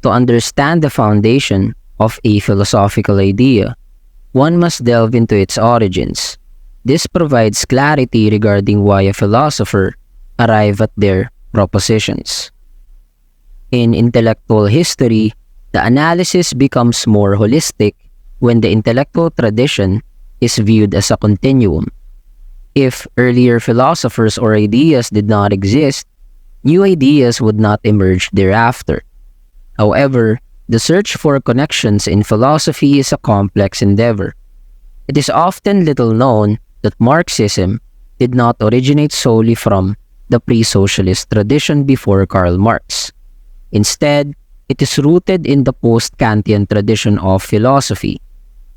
To understand the foundation of a philosophical idea, one must delve into its origins. This provides clarity regarding why a philosopher arrived at their propositions. In intellectual history, the analysis becomes more holistic when the intellectual tradition is viewed as a continuum. If earlier philosophers or ideas did not exist, new ideas would not emerge thereafter. However, the search for connections in philosophy is a complex endeavor. It is often little known that Marxism did not originate solely from the pre-socialist tradition before Karl Marx. Instead, it is rooted in the Post-Kantian tradition of philosophy,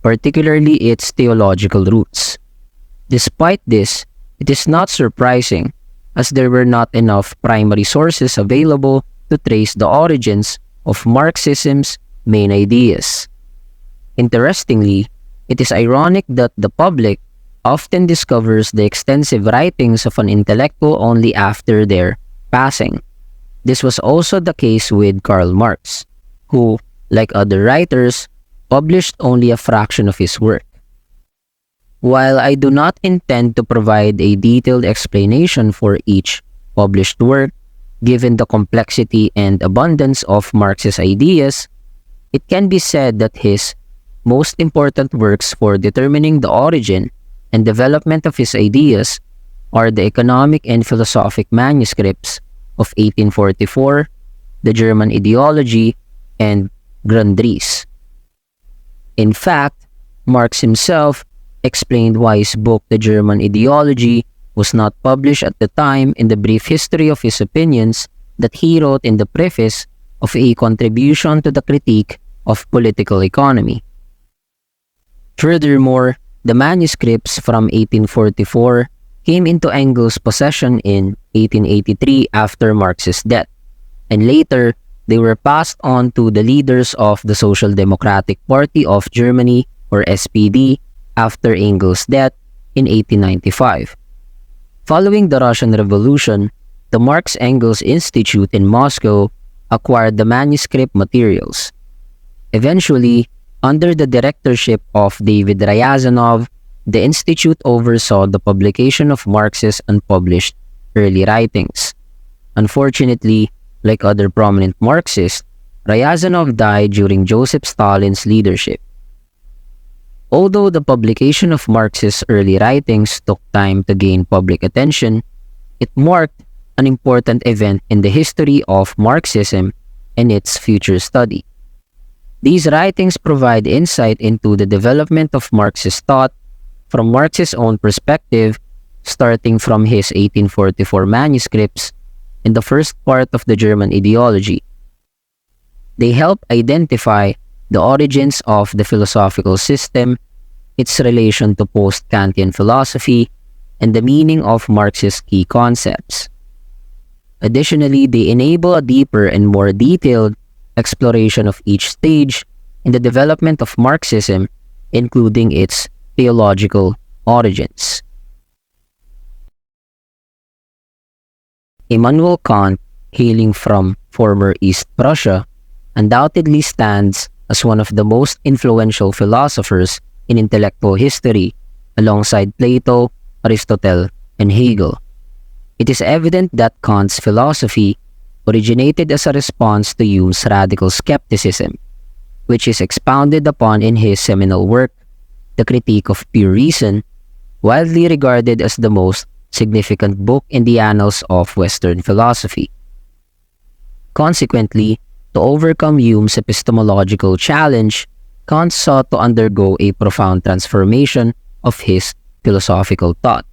particularly its theological roots. Despite this, it is not surprising, as there were not enough primary sources available to trace the origins of Marxism's main ideas. Interestingly, it is ironic that the public often discovers the extensive writings of an intellectual only after their passing. This was also the case with Karl Marx, who, like other writers, published only a fraction of his work. While I do not intend to provide a detailed explanation for each published work, given the complexity and abundance of Marx's ideas, it can be said that his most important works for determining the origin and development of his ideas are the economic and philosophic manuscripts of 1844, the German Ideology, and Grundrisse. In fact, Marx himself explained why his book, The German Ideology, was not published at the time in the brief history of his opinions that he wrote in the preface of a contribution to the critique of political economy. Furthermore, the manuscripts from 1844 came into Engels' possession in 1883 after Marx's death, and later they were passed on to the leaders of the Social Democratic Party of Germany, or SPD, after Engels' death in 1895. Following the Russian Revolution, the Marx-Engels Institute in Moscow acquired the manuscript materials. Eventually, under the directorship of David Ryazanov, the institute oversaw the publication of Marx's unpublished early writings. Unfortunately, like other prominent Marxists, Ryazanov died during Joseph Stalin's leadership. Although the publication of Marx's early writings took time to gain public attention, it marked an important event in the history of Marxism and its future study. These writings provide insight into the development of Marxist thought from Marx's own perspective, starting from his 1844 manuscripts and the first part of the German Ideology. They help identify the origins of the philosophical system, its relation to post-Kantian philosophy, and the meaning of Marx's key concepts. Additionally, they enable a deeper and more detailed exploration of each stage in the development of Marxism, including its theological origins. Immanuel Kant, hailing from former East Prussia, undoubtedly stands as one of the most influential philosophers in intellectual history, alongside Plato, Aristotle, and Hegel. It is evident that Kant's philosophy originated as a response to Hume's radical skepticism, which is expounded upon in his seminal work, The Critique of Pure Reason, widely regarded as the most significant book in the annals of Western philosophy. Consequently, to overcome Hume's epistemological challenge, Kant sought to undergo a profound transformation of his philosophical thought.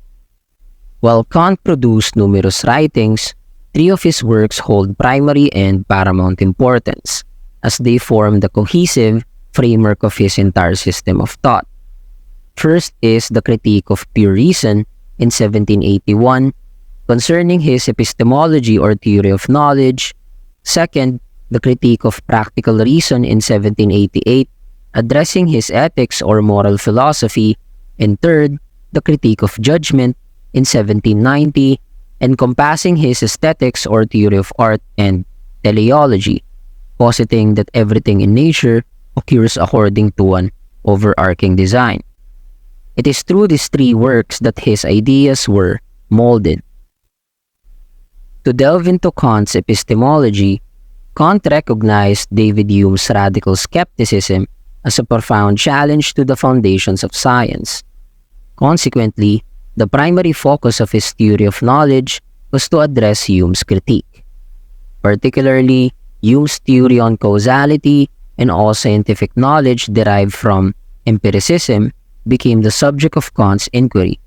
While Kant produced numerous writings, three of his works hold primary and paramount importance, as they form the cohesive framework of his entire system of thought. First is the Critique of Pure Reason in 1781, concerning his epistemology or theory of knowledge. Second, the Critique of Practical Reason in 1788, addressing his ethics or moral philosophy. And third, the Critique of Judgment in 1790, encompassing his aesthetics or theory of art and teleology. positing that everything in nature occurs according to an overarching design. It is through these three works that his ideas were molded. To delve into Kant's epistemology, Kant recognized David Hume's radical skepticism as a profound challenge to the foundations of science. Consequently, the primary focus of his theory of knowledge was to address Hume's critique. Particularly, Hume's theory on causality and all scientific knowledge derived from empiricism became the subject of Kant's inquiry.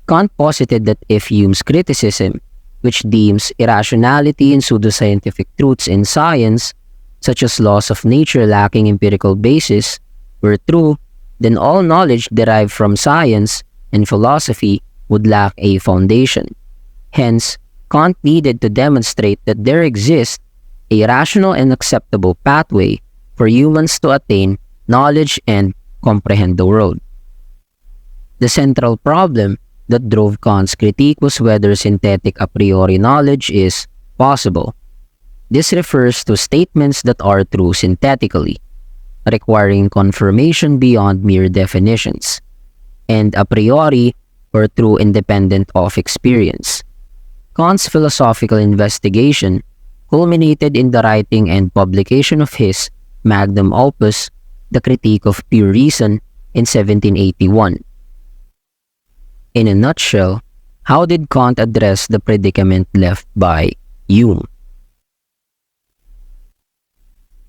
Kant posited that if Hume's criticism, which deems irrationality and pseudoscientific truths in science, such as laws of nature lacking empirical basis, were true, then all knowledge derived from science and philosophy would lack a foundation. Hence, Kant needed to demonstrate that there exists a rational and acceptable pathway for humans to attain knowledge and comprehend the world. The central problem that drove Kant's critique was whether synthetic a priori knowledge is possible. This refers to statements that are true synthetically, requiring confirmation beyond mere definitions, and a priori or true independent of experience. Kant's philosophical investigation culminated in the writing and publication of his magnum opus, The Critique of Pure Reason, in 1781. In a nutshell, how did Kant address the predicament left by Hume?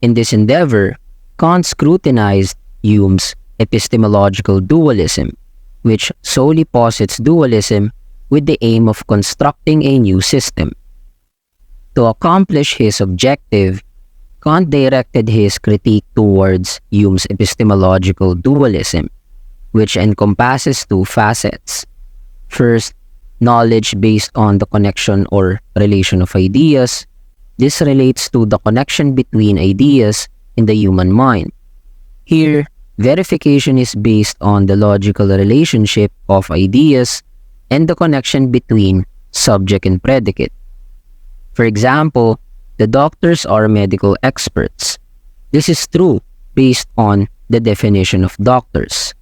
In this endeavor, Kant scrutinized Hume's epistemological dualism, which solely posits dualism with the aim of constructing a new system. To accomplish his objective, Kant directed his critique towards Hume's epistemological dualism, which encompasses two facets. First, knowledge based on the connection or relation of ideas. This relates to the connection between ideas in the human mind. Here, verification is based on the logical relationship of ideas and the connection between subject and predicate. For example, the doctors are medical experts. This is true based on the definition of doctors.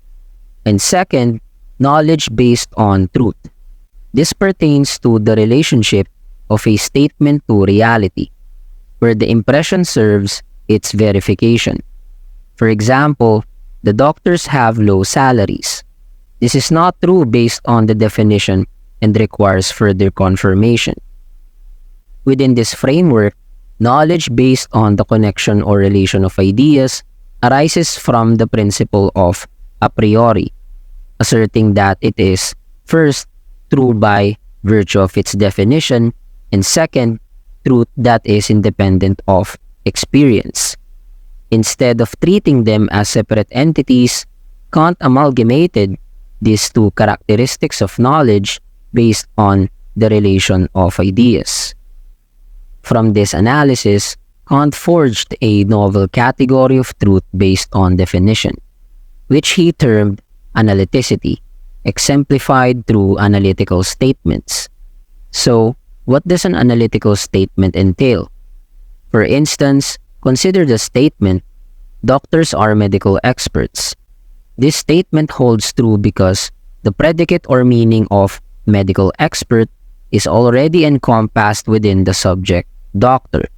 And second, knowledge based on truth. This pertains to the relationship of a statement to reality, where the impression serves its verification. For example, the doctors have low salaries. This is not true based on the definition and requires further confirmation. Within this framework, knowledge based on the connection or relation of ideas arises from the principle of a priori, asserting that it is, first, true by virtue of its definition, and second, truth that is independent of experience. Instead of treating them as separate entities, Kant amalgamated these two characteristics of knowledge based on the relation of ideas. From this analysis, Kant forged a novel category of truth based on definition, which he termed analyticity, exemplified through analytical statements. So, what does an analytical statement entail? For instance, consider the statement, "Doctors are medical experts." This statement holds true because the predicate or meaning of medical expert is already encompassed within the subject, doctor.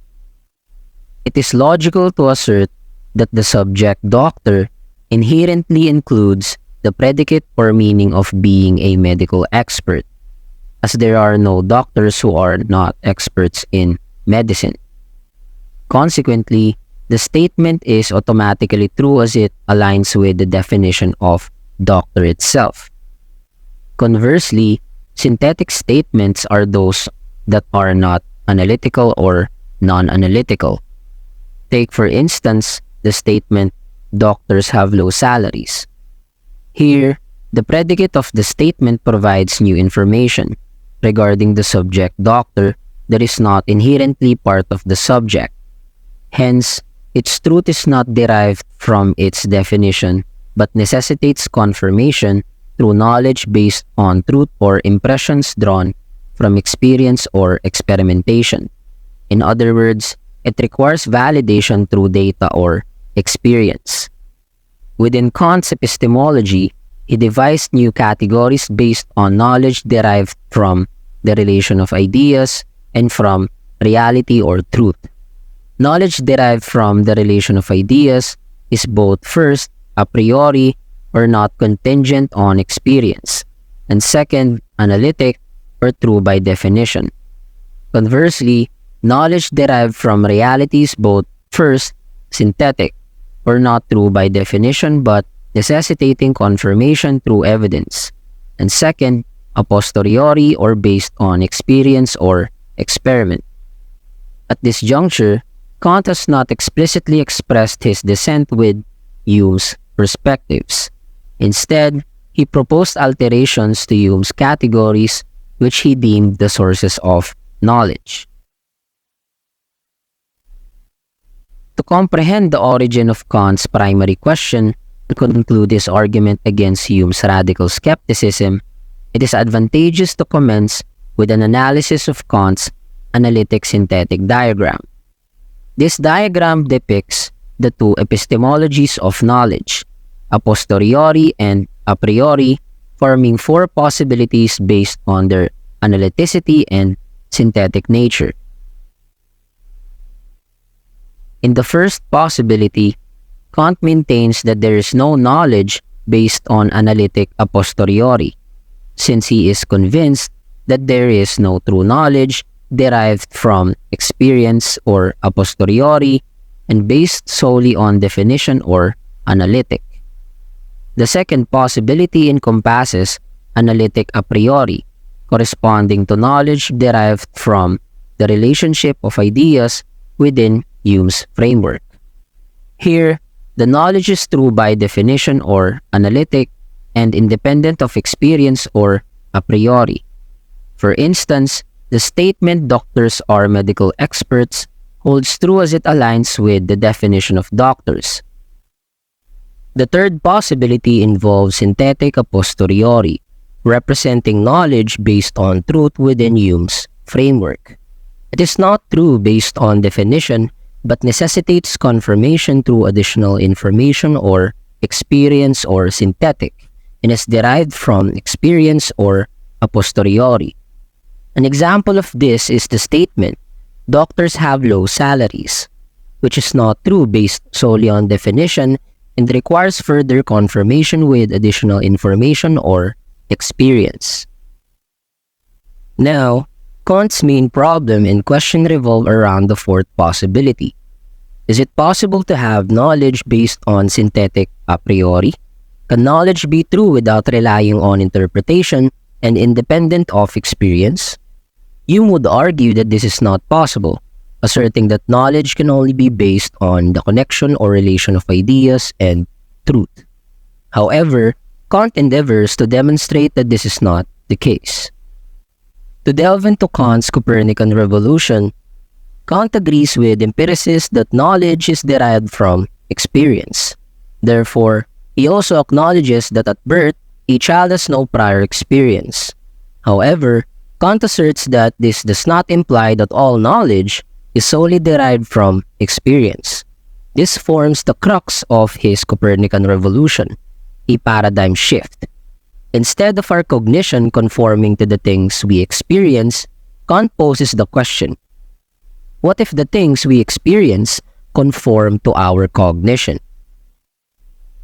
It is logical to assert that the subject, doctor, inherently includes the predicate or meaning of being a medical expert, as there are no doctors who are not experts in medicine. Consequently, the statement is automatically true as it aligns with the definition of doctor itself. Conversely, synthetic statements are those that are not analytical or non-analytical. Take, for instance, the statement, "Doctors have low salaries." Here, the predicate of the statement provides new information regarding the subject doctor that is not inherently part of the subject. Hence, its truth is not derived from its definition, but necessitates confirmation through knowledge based on truth or impressions drawn from experience or experimentation. In other words, it requires validation through data or experience. Within Kant's epistemology, he devised new categories based on knowledge derived from the relation of ideas and from reality or truth. Knowledge derived from the relation of ideas is both first, a priori, or not contingent on experience, and second, analytic, or true by definition. Conversely, knowledge derived from reality is both first, synthetic, or not true by definition but necessitating confirmation through evidence, and second, a posteriori or based on experience or experiment. At this juncture, Kant has not explicitly expressed his dissent with Hume's perspectives. Instead, he proposed alterations to Hume's categories which he deemed the sources of knowledge. To comprehend the origin of Kant's primary question and conclude his argument against Hume's radical skepticism, it is advantageous to commence with an analysis of Kant's analytic synthetic diagram. This diagram depicts the two epistemologies of knowledge, a posteriori and a priori, forming four possibilities based on their analyticity and synthetic nature. In the first possibility, Kant maintains that there is no knowledge based on analytic a posteriori, since he is convinced that there is no true knowledge derived from experience or a posteriori and based solely on definition or analytic. The second possibility encompasses analytic a priori, corresponding to knowledge derived from the relationship of ideas within Hume's framework. Here, the knowledge is true by definition or analytic and independent of experience or a priori. For instance, the statement doctors are medical experts holds true as it aligns with the definition of doctors. The third possibility involves synthetic a posteriori, representing knowledge based on truth within Hume's framework. It is not true based on definition, but necessitates confirmation through additional information or experience or synthetic, and is derived from experience or a posteriori. An example of this is the statement, doctors have low salaries, which is not true based solely on definition and requires further confirmation with additional information or experience. Now, Kant's main problem and question revolve around the fourth possibility. Is it possible to have knowledge based on synthetic a priori? Can knowledge be true without relying on interpretation and independent of experience? Hume would argue that this is not possible, asserting that knowledge can only be based on the connection or relation of ideas and truth. However, Kant endeavors to demonstrate that this is not the case. To delve into Kant's Copernican revolution, Kant agrees with empiricists that knowledge is derived from experience. Therefore, he also acknowledges that at birth, a child has no prior experience. However, Kant asserts that this does not imply that all knowledge is solely derived from experience. This forms the crux of his Copernican revolution, a paradigm shift. Instead of our cognition conforming to the things we experience, Kant poses the question, what if the things we experience conform to our cognition?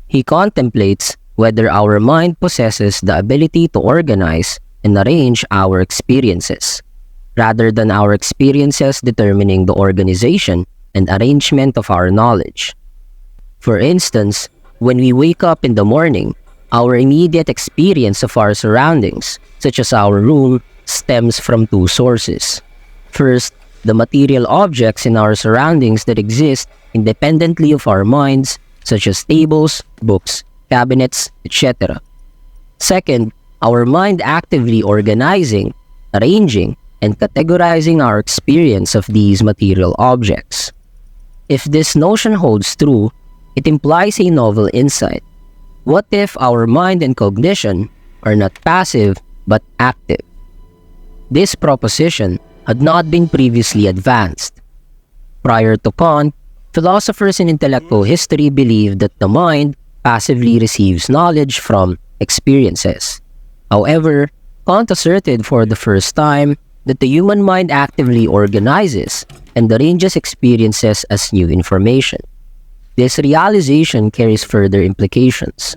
He contemplates whether our mind possesses the ability to organize and arrange our experiences, rather than our experiences determining the organization and arrangement of our knowledge. For instance, when we wake up in the morning, our immediate experience of our surroundings, such as our room, stems from two sources. First, the material objects in our surroundings that exist independently of our minds, such as tables, books, cabinets, etc. Second, our mind actively organizing, arranging, and categorizing our experience of these material objects. If this notion holds true, it implies a novel insight. What if our mind and cognition are not passive but active? This proposition had not been previously advanced. Prior to Kant, philosophers in intellectual history believed that the mind passively receives knowledge from experiences. However, Kant asserted for the first time that the human mind actively organizes and arranges experiences as new information. This realization carries further implications.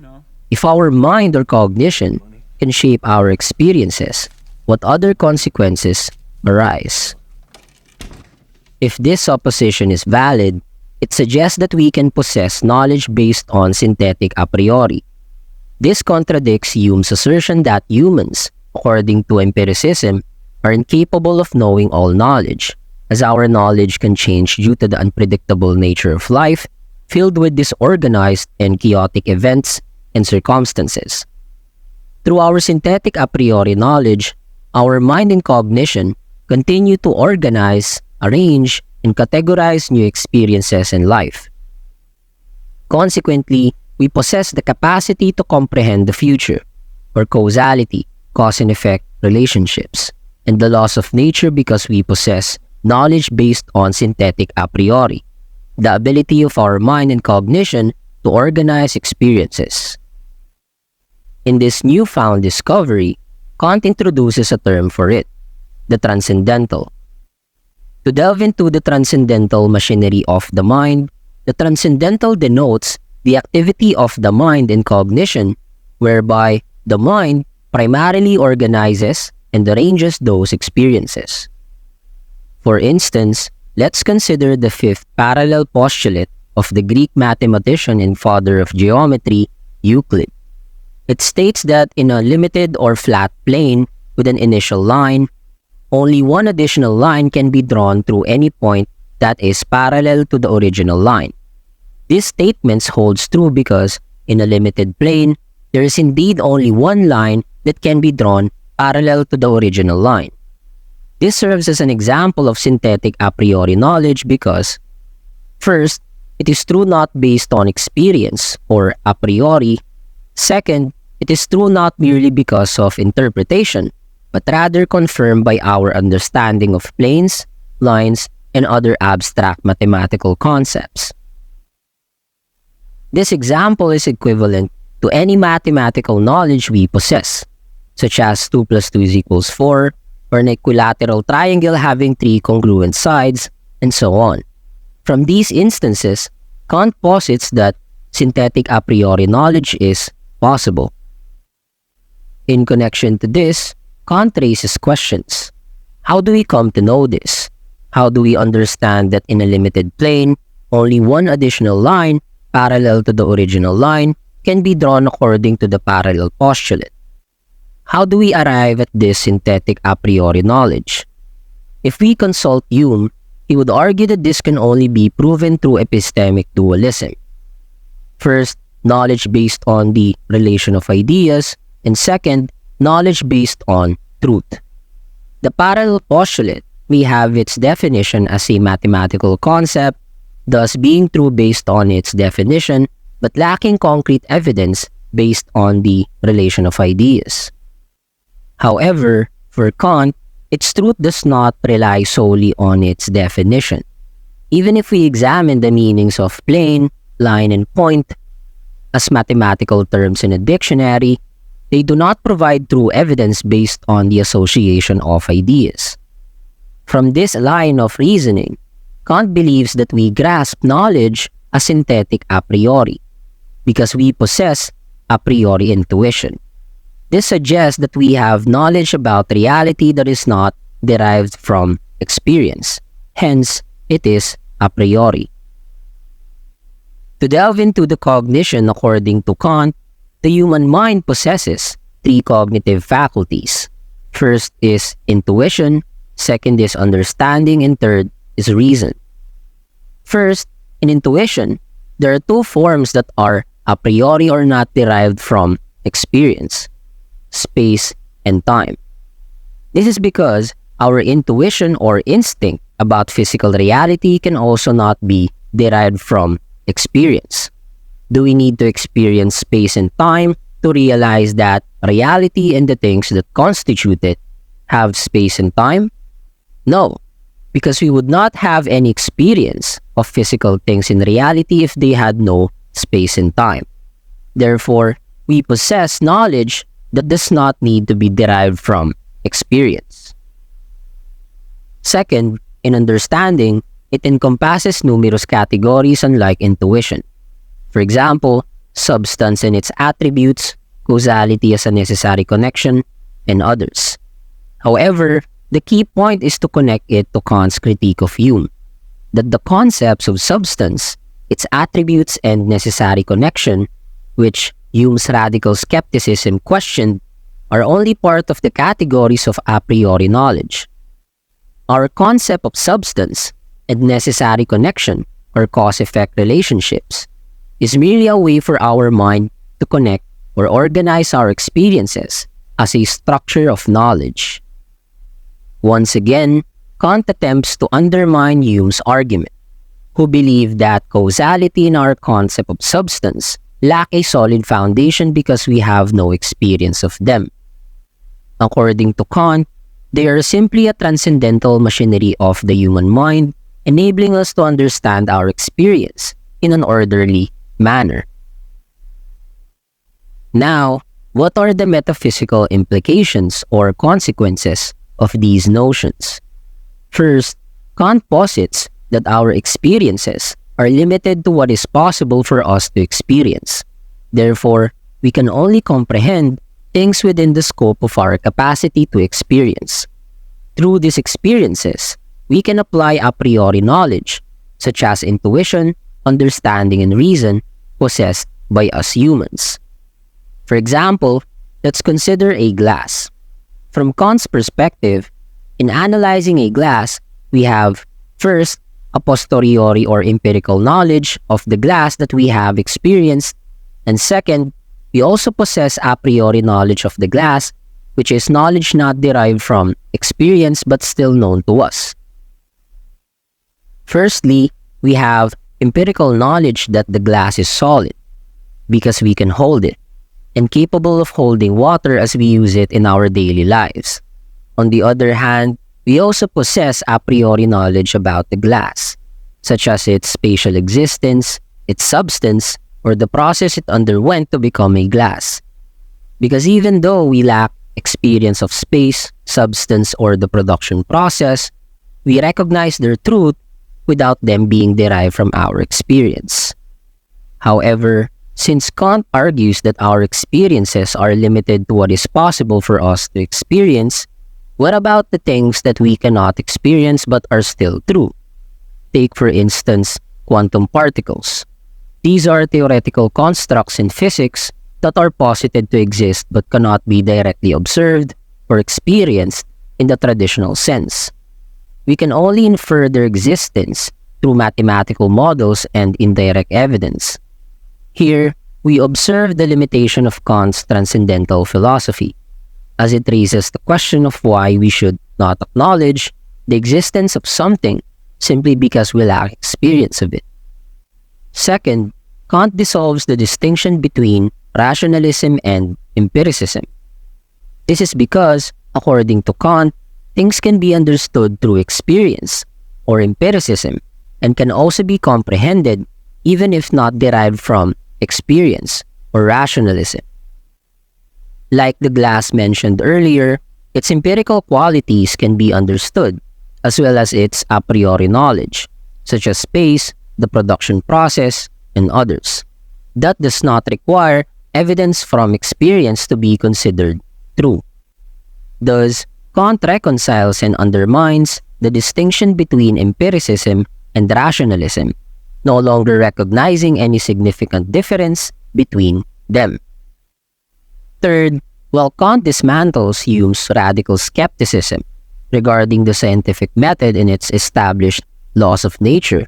If our mind or cognition can shape our experiences, what other consequences arise? If this supposition is valid, it suggests that we can possess knowledge based on synthetic a priori. This contradicts Hume's assertion that humans, according to empiricism, are incapable of knowing all knowledge, as our knowledge can change due to the unpredictable nature of life, filled with disorganized and chaotic events and circumstances. Through our synthetic a priori knowledge, our mind and cognition continue to organize, arrange, and categorize new experiences in life. Consequently, we possess the capacity to comprehend the future, or causality, cause and effect relationships, and the laws of nature because we possess knowledge based on synthetic a priori, the ability of our mind and cognition to organize experiences. In this newfound discovery, Kant introduces a term for it, the transcendental. To delve into the transcendental machinery of the mind, the transcendental denotes the activity of the mind and cognition, whereby the mind primarily organizes and arranges those experiences. For instance, let's consider the fifth parallel postulate of the Greek mathematician and father of geometry, Euclid. It states that in a limited or flat plane with an initial line, only one additional line can be drawn through any point that is parallel to the original line. This statement holds true because, in a limited plane, there is indeed only one line that can be drawn parallel to the original line. This serves as an example of synthetic a priori knowledge because, first, it is true not based on experience or a priori. Second, it is true not merely because of interpretation, but rather confirmed by our understanding of planes, lines, and other abstract mathematical concepts. This example is equivalent to any mathematical knowledge we possess, such as 2 plus 2 is equals 4, or an equilateral triangle having 3 congruent sides, and so on. From these instances, Kant posits that synthetic a priori knowledge is possible. In connection to this, Kant raises questions. How do we come to know this? How do we understand that in a limited plane, only one additional line, parallel to the original line, can be drawn according to the parallel postulate? How do we arrive at this synthetic a priori knowledge? If we consult Hume, he would argue that this can only be proven through epistemic dualism. First, knowledge based on the relation of ideas, and second, knowledge based on truth. The parallel postulate may have its definition as a mathematical concept, thus being true based on its definition, but lacking concrete evidence based on the relation of ideas. However, for Kant, its truth does not rely solely on its definition. Even if we examine the meanings of plane, line, and point as mathematical terms in a dictionary, they do not provide true evidence based on the association of ideas. From this line of reasoning, Kant believes that we grasp knowledge as synthetic a priori, because we possess a priori intuition. This suggests that we have knowledge about reality that is not derived from experience. Hence, it is a priori. To delve into the cognition according to Kant, the human mind possesses 3 cognitive faculties. First is intuition, second is understanding, and third is reason. First, in intuition, there are 2 forms that are a priori or not derived from experience: space and time. This is because our intuition or instinct about physical reality can also not be derived from experience. Do we need to experience space and time to realize that reality and the things that constitute it have space and time? No. because we would not have any experience of physical things in reality if they had no space and time. Therefore, we possess knowledge that does not need to be derived from experience. Second, in understanding, it encompasses numerous categories unlike intuition. For example, substance and its attributes, causality as a necessary connection, and others. However, the key point is to connect it to Kant's critique of Hume, that the concepts of substance, its attributes and necessary connection, which Hume's radical skepticism questioned, are only part of the categories of a priori knowledge. Our concept of substance and necessary connection, or cause-effect relationships, is merely a way for our mind to connect or organize our experiences as a structure of knowledge. Once again, Kant attempts to undermine Hume's argument, who believed that causality in our concept of substance lack a solid foundation because we have no experience of them. According to Kant, they are simply a transcendental machinery of the human mind, enabling us to understand our experience in an orderly manner. Now, what are the metaphysical implications or consequences of these notions? First, Kant posits that our experiences are limited to what is possible for us to experience. Therefore, we can only comprehend things within the scope of our capacity to experience. Through these experiences, we can apply a priori knowledge, such as intuition, understanding, and reason, possessed by us humans. For example, let's consider a glass. From Kant's perspective, in analyzing a glass, we have, first, a posteriori or empirical knowledge of the glass that we have experienced, and second, we also possess a priori knowledge of the glass, which is knowledge not derived from experience but still known to us. Firstly, we have empirical knowledge that the glass is solid, because we can hold it, and capable of holding water as we use it in our daily lives. On the other hand, we also possess a priori knowledge about the glass, such as its spatial existence, its substance, or the process it underwent to become a glass. Because even though we lack experience of space, substance, or the production process, we recognize their truth without them being derived from our experience. However, since Kant argues that our experiences are limited to what is possible for us to experience, what about the things that we cannot experience but are still true? Take, for instance, quantum particles. These are theoretical constructs in physics that are posited to exist but cannot be directly observed or experienced in the traditional sense. We can only infer their existence through mathematical models and indirect evidence. Here, we observe the limitation of Kant's transcendental philosophy, as it raises the question of why we should not acknowledge the existence of something simply because we lack experience of it. Second, Kant dissolves the distinction between rationalism and empiricism. This is because, according to Kant, things can be understood through experience, or empiricism, and can also be comprehended even if not derived from experience, or rationalism. Like the glass mentioned earlier, its empirical qualities can be understood, as well as its a priori knowledge, such as space, the production process, and others. That does not require evidence from experience to be considered true. Thus, Kant reconciles and undermines the distinction between empiricism and rationalism, no longer recognizing any significant difference between them. Third, while Kant dismantles Hume's radical skepticism regarding the scientific method and its established laws of nature,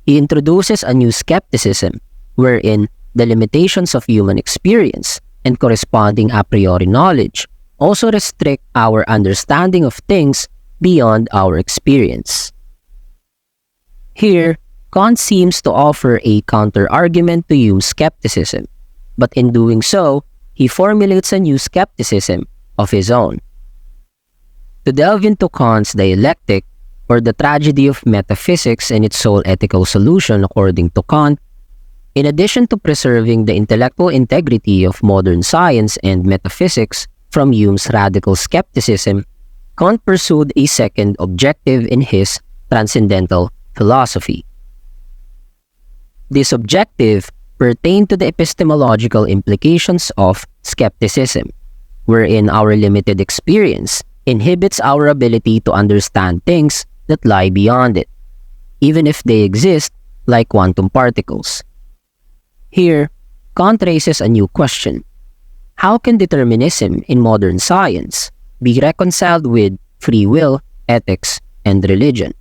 he introduces a new skepticism wherein the limitations of human experience and corresponding a priori knowledge also restrict our understanding of things beyond our experience. Here, Kant seems to offer a counter-argument to Hume's skepticism, but in doing so, he formulates a new skepticism of his own. To delve into Kant's dialectic, or the tragedy of metaphysics and its sole ethical solution according to Kant, in addition to preserving the intellectual integrity of modern science and metaphysics from Hume's radical skepticism, Kant pursued a second objective in his transcendental philosophy. This objective pertained to the epistemological implications of skepticism, wherein our limited experience inhibits our ability to understand things that lie beyond it, even if they exist like quantum particles. Here, Kant raises a new question. How can determinism in modern science be reconciled with free will, ethics, and religion?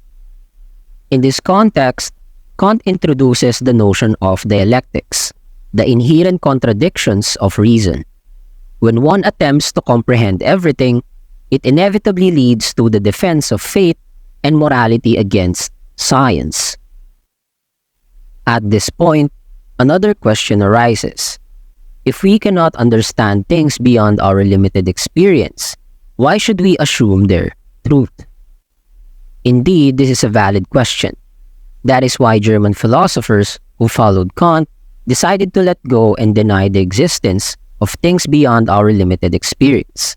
In this context, Kant introduces the notion of dialectics, the inherent contradictions of reason. When one attempts to comprehend everything, it inevitably leads to the defense of faith and morality against science. At this point, another question arises. If we cannot understand things beyond our limited experience, why should we assume their truth? Indeed, this is a valid question. That is why German philosophers who followed Kant decided to let go and deny the existence of things beyond our limited experience.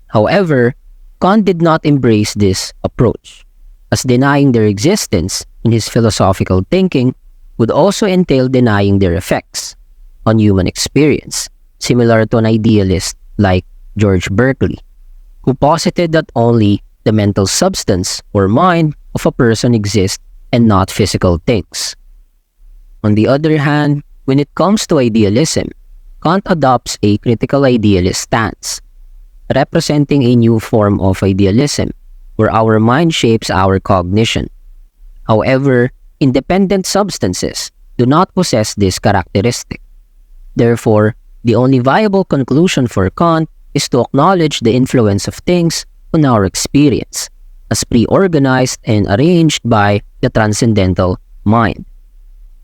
However, Kant did not embrace this approach, as denying their existence in his philosophical thinking would also entail denying their effects on human experience, similar to an idealist like George Berkeley, who posited that only the mental substance or mind of a person exists and not physical things. On the other hand, when it comes to idealism, Kant adopts a critical idealist stance, representing a new form of idealism where our mind shapes our cognition. However, independent substances do not possess this characteristic. Therefore, the only viable conclusion for Kant is to acknowledge the influence of things on our experience, as pre-organized and arranged by the transcendental mind.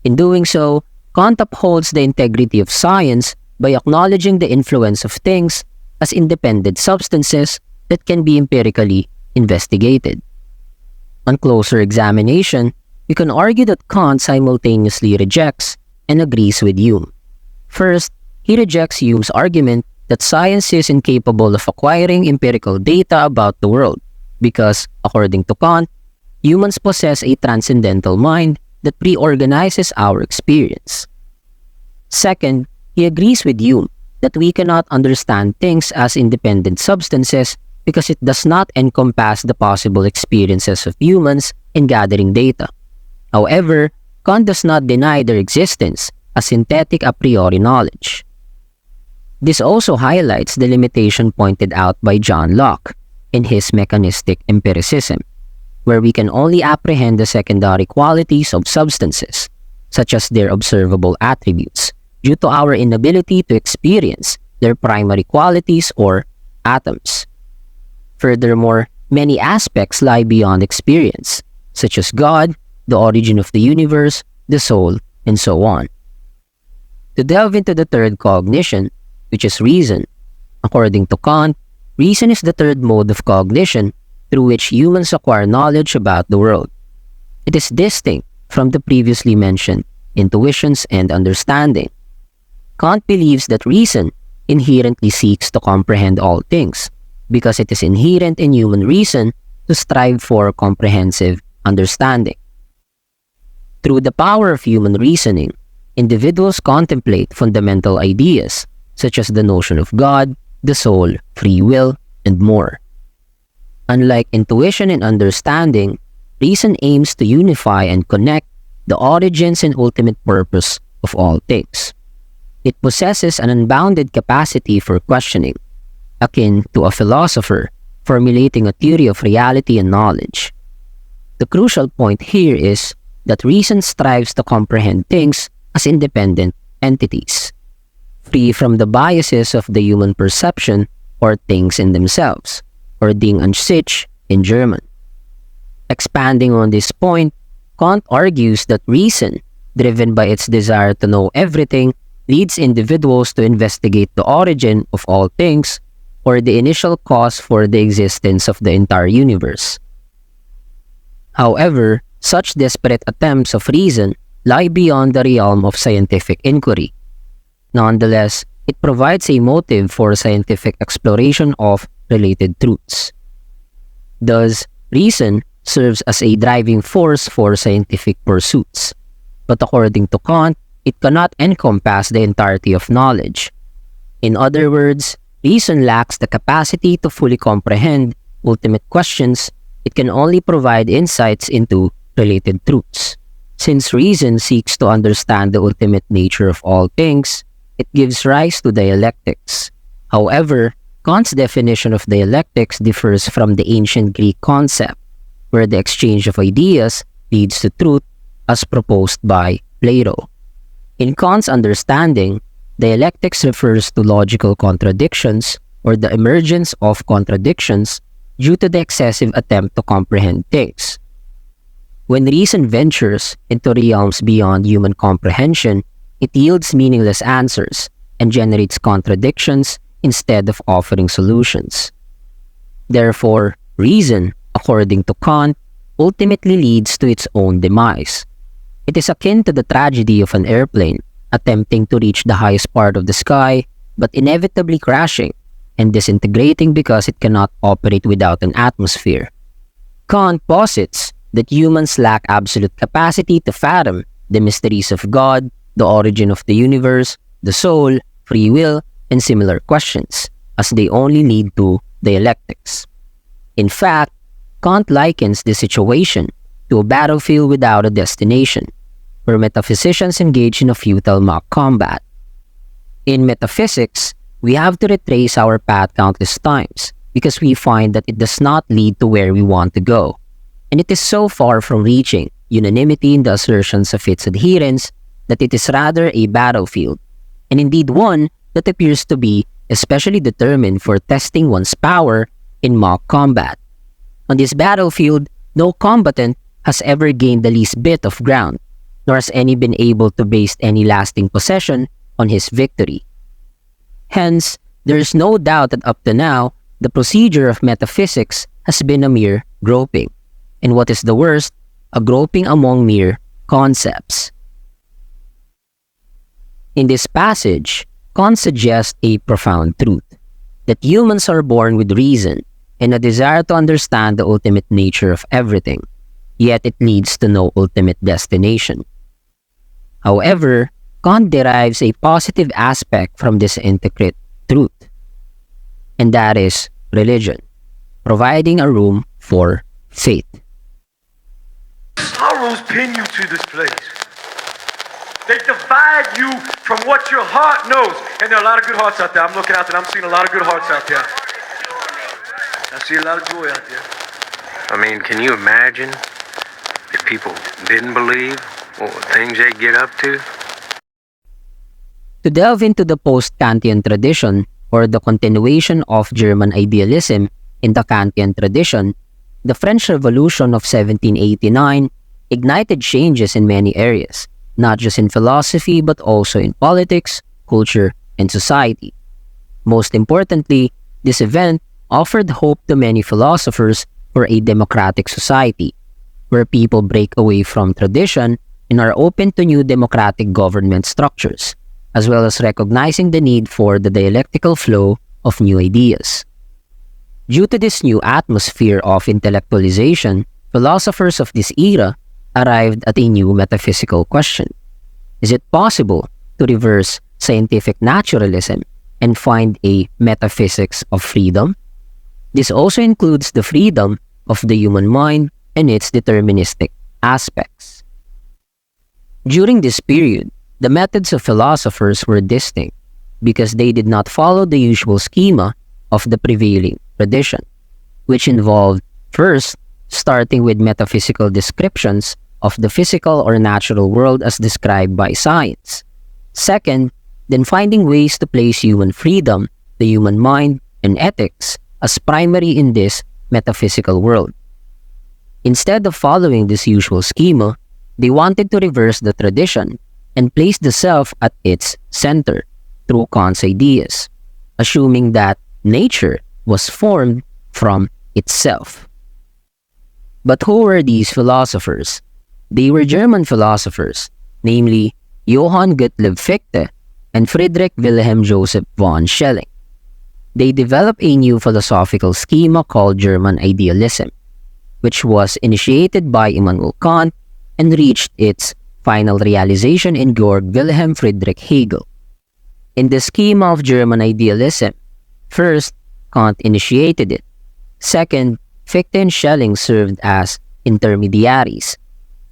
In doing so, Kant upholds the integrity of science by acknowledging the influence of things as independent substances that can be empirically investigated. On closer examination, we can argue that Kant simultaneously rejects and agrees with Hume. First, he rejects Hume's argument that science is incapable of acquiring empirical data about the world because, according to Kant, humans possess a transcendental mind that pre-organizes our experience. Second, he agrees with Hume that we cannot understand things as independent substances because it does not encompass the possible experiences of humans in gathering data. However, Kant does not deny their existence as synthetic a priori knowledge. This also highlights the limitation pointed out by John Locke in his mechanistic empiricism, where we can only apprehend the secondary qualities of substances, such as their observable attributes, due to our inability to experience their primary qualities or atoms. Furthermore, many aspects lie beyond experience, such as God, the origin of the universe, the soul, and so on. To delve into the third cognition, which is reason, according to Kant, reason is the third mode of cognition through which humans acquire knowledge about the world. It is distinct from the previously mentioned intuitions and understanding. Kant believes that reason inherently seeks to comprehend all things because it is inherent in human reason to strive for comprehensive understanding. Through the power of human reasoning, individuals contemplate fundamental ideas such as the notion of God, the soul, free will, and more. Unlike intuition and understanding, reason aims to unify and connect the origins and ultimate purpose of all things. It possesses an unbounded capacity for questioning, akin to a philosopher formulating a theory of reality and knowledge. The crucial point here is that reason strives to comprehend things as independent entities, free from the biases of the human perception or things in themselves, or Ding an sich in German. Expanding on this point, Kant argues that reason, driven by its desire to know everything, leads individuals to investigate the origin of all things or the initial cause for the existence of the entire universe. However, such desperate attempts of reason lie beyond the realm of scientific inquiry. Nonetheless, it provides a motive for scientific exploration of related truths. Thus, reason serves as a driving force for scientific pursuits. But according to Kant, it cannot encompass the entirety of knowledge. In other words, reason lacks the capacity to fully comprehend ultimate questions. It can only provide insights into related truths. Since reason seeks to understand the ultimate nature of all things, it gives rise to dialectics. However, Kant's definition of dialectics differs from the ancient Greek concept, where the exchange of ideas leads to truth as proposed by Plato. In Kant's understanding, dialectics refers to logical contradictions or the emergence of contradictions due to the excessive attempt to comprehend things. When reason ventures into realms beyond human comprehension, it yields meaningless answers and generates contradictions instead of offering solutions. Therefore, reason, according to Kant, ultimately leads to its own demise. It is akin to the tragedy of an airplane attempting to reach the highest part of the sky but inevitably crashing and disintegrating because it cannot operate without an atmosphere. Kant posits that humans lack absolute capacity to fathom the mysteries of God, the origin of the universe, the soul, free will, and similar questions, as they only lead to dialectics. In fact, Kant likens this situation to a battlefield without a destination, where metaphysicians engage in a futile mock combat. In metaphysics, we have to retrace our path countless times because we find that it does not lead to where we want to go, and it is so far from reaching unanimity in the assertions of its adherents that it is rather a battlefield, and indeed one that appears to be especially determined for testing one's power in mock combat. On this battlefield, no combatant has ever gained the least bit of ground, nor has any been able to base any lasting possession on his victory. Hence, there is no doubt that up to now, the procedure of metaphysics has been a mere groping, and what is the worst, a groping among mere concepts. In this passage, Kant suggests a profound truth, that humans are born with reason and a desire to understand the ultimate nature of everything, yet it leads to no ultimate destination. However, Kant derives a positive aspect from this intricate truth, and that is religion, providing a room for faith. Sorrows pin you to this place. They divide you from what your heart knows. And there are a lot of good hearts out there. I'm looking out there. I'm seeing a lot of good hearts out there. I see a lot of joy out there. I mean, can you imagine if people didn't believe what things they get up to? To delve into the Post-Kantian tradition, or the continuation of German idealism in the Kantian tradition, the French Revolution of 1789 ignited changes in many areas, not just in philosophy but also in politics, culture, and society. Most importantly, this event offered hope to many philosophers for a democratic society, where people break away from tradition and are open to new democratic government structures, as well as recognizing the need for the dialectical flow of new ideas. Due to this new atmosphere of intellectualization, philosophers of this era arrived at a new metaphysical question. Is it possible to reverse scientific naturalism and find a metaphysics of freedom? This also includes the freedom of the human mind and its deterministic aspects. During this period, the methods of philosophers were distinct because they did not follow the usual schema of the prevailing tradition, which involved, first, starting with metaphysical descriptions of the physical or natural world as described by science. Second, then finding ways to place human freedom, the human mind, and ethics as primary in this metaphysical world. Instead of following this usual schema, they wanted to reverse the tradition and place the self at its center through Kant's ideas, assuming that nature was formed from itself. But who were these philosophers? They were German philosophers, namely Johann Gottlieb Fichte and Friedrich Wilhelm Joseph von Schelling. They developed a new philosophical schema called German Idealism, which was initiated by Immanuel Kant and reached its final realization in Georg Wilhelm Friedrich Hegel. In the schema of German Idealism, first, Kant initiated it. Second, Fichte and Schelling served as intermediaries.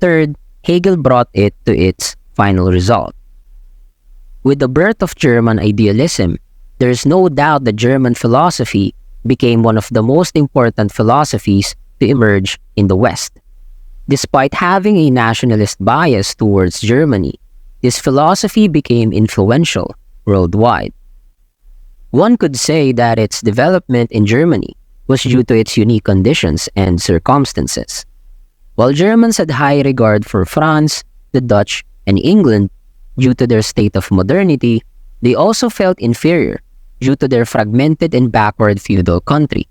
Third, Hegel brought it to its final result. With the birth of German Idealism, there is no doubt that German philosophy became one of the most important philosophies to emerge in the West. Despite having a nationalist bias towards Germany, this philosophy became influential worldwide. One could say that its development in Germany was due to its unique conditions and circumstances. While Germans had high regard for France, the Dutch, and England due to their state of modernity, they also felt inferior due to their fragmented and backward feudal country.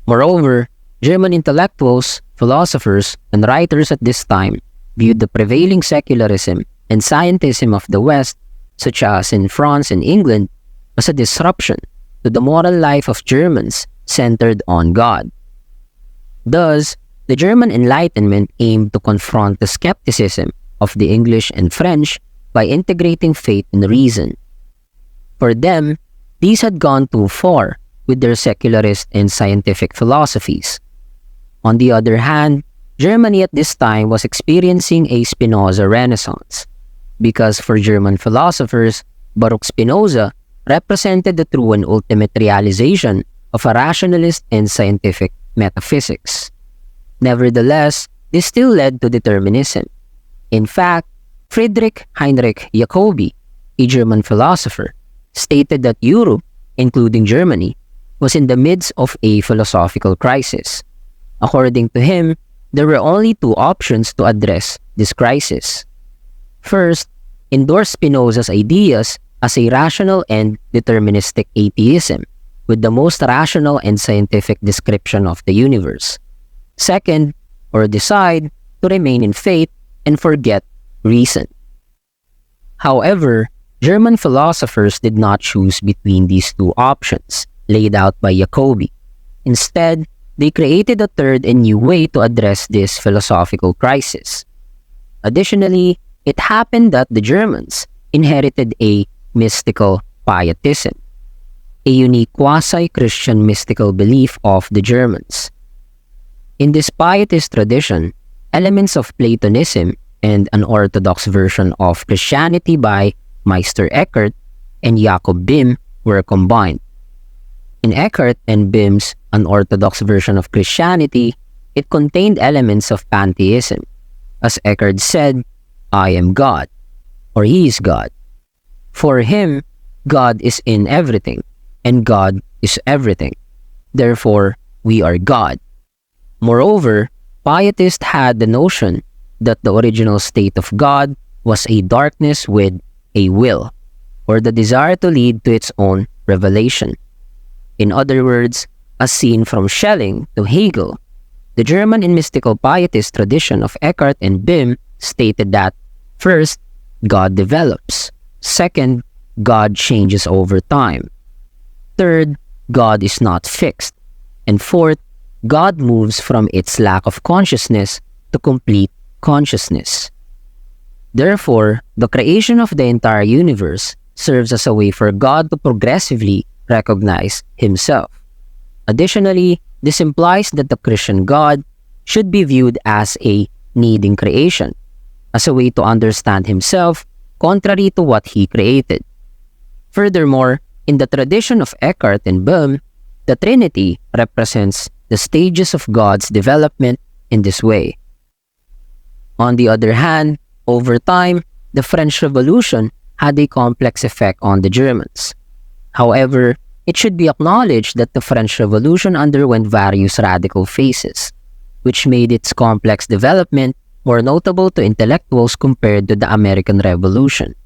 Moreover, German intellectuals, philosophers, and writers at this time viewed the prevailing secularism and scientism of the West, such as in France and England, as a disruption to the moral life of Germans centered on God. Thus, the German Enlightenment aimed to confront the skepticism of the English and French by integrating faith and reason. For them, these had gone too far with their secularist and scientific philosophies. On the other hand, Germany at this time was experiencing a Spinoza renaissance, because for German philosophers, Baruch Spinoza represented the true and ultimate realization of a rationalist and scientific metaphysics. Nevertheless, this still led to determinism. In fact, Friedrich Heinrich Jacobi, a German philosopher, stated that Europe, including Germany, was in the midst of a philosophical crisis. According to him, there were only two options to address this crisis. First, endorse Spinoza's ideas as a rational and deterministic atheism, with the most rational and scientific description of the universe. Second, or decide to remain in faith and forget reason. However, German philosophers did not choose between these two options laid out by Jacobi. Instead, they created a third and new way to address this philosophical crisis. Additionally, it happened that the Germans inherited a mystical pietism, a unique quasi-Christian mystical belief of the Germans. In this pietist tradition, elements of Platonism and an orthodox version of Christianity by Meister Eckhart and Jakob Böhme were combined. In Eckhart and Böhme's unorthodox version of Christianity, it contained elements of pantheism. As Eckhart said, "I am God," or He is God. For him, God is in everything, and God is everything. Therefore, we are God. Moreover, pietists had the notion that the original state of God was a darkness with a will, or the desire to lead to its own revelation. In other words, as seen from Schelling to Hegel, the German and mystical pietist tradition of Eckhart and Böhme stated that, first, God develops. Second, God changes over time. Third, God is not fixed. And fourth, God moves from its lack of consciousness to complete consciousness. Therefore, the creation of the entire universe serves as a way for God to progressively recognize Himself. Additionally, this implies that the Christian God should be viewed as a needing creation, as a way to understand Himself contrary to what He created. Furthermore, in the tradition of Eckhart and Böhme, the Trinity represents the stages of God's development in this way. On the other hand, over time, the French Revolution had a complex effect on the Germans. However, it should be acknowledged that the French Revolution underwent various radical phases, which made its complex development more notable to intellectuals compared to the American Revolution.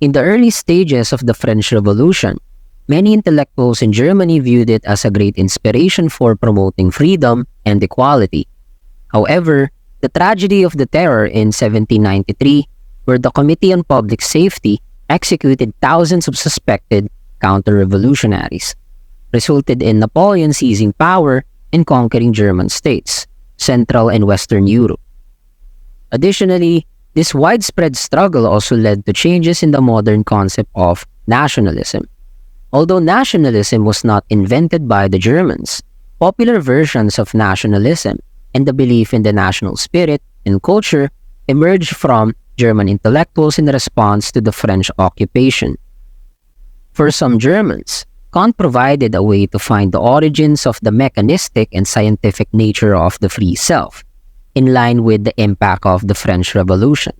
In the early stages of the French Revolution, many intellectuals in Germany viewed it as a great inspiration for promoting freedom and equality, However, the tragedy of the terror in 1793, where the Committee on Public Safety executed thousands of suspected counter-revolutionaries, resulted in Napoleon seizing power and conquering German states, Central and Western Europe. Additionally, this widespread struggle also led to changes in the modern concept of nationalism. Although nationalism was not invented by the Germans, popular versions of nationalism and the belief in the national spirit and culture emerged from German intellectuals in response to the French occupation. For some Germans, Kant provided a way to find the origins of the mechanistic and scientific nature of the free self, in line with the impact of the French Revolution,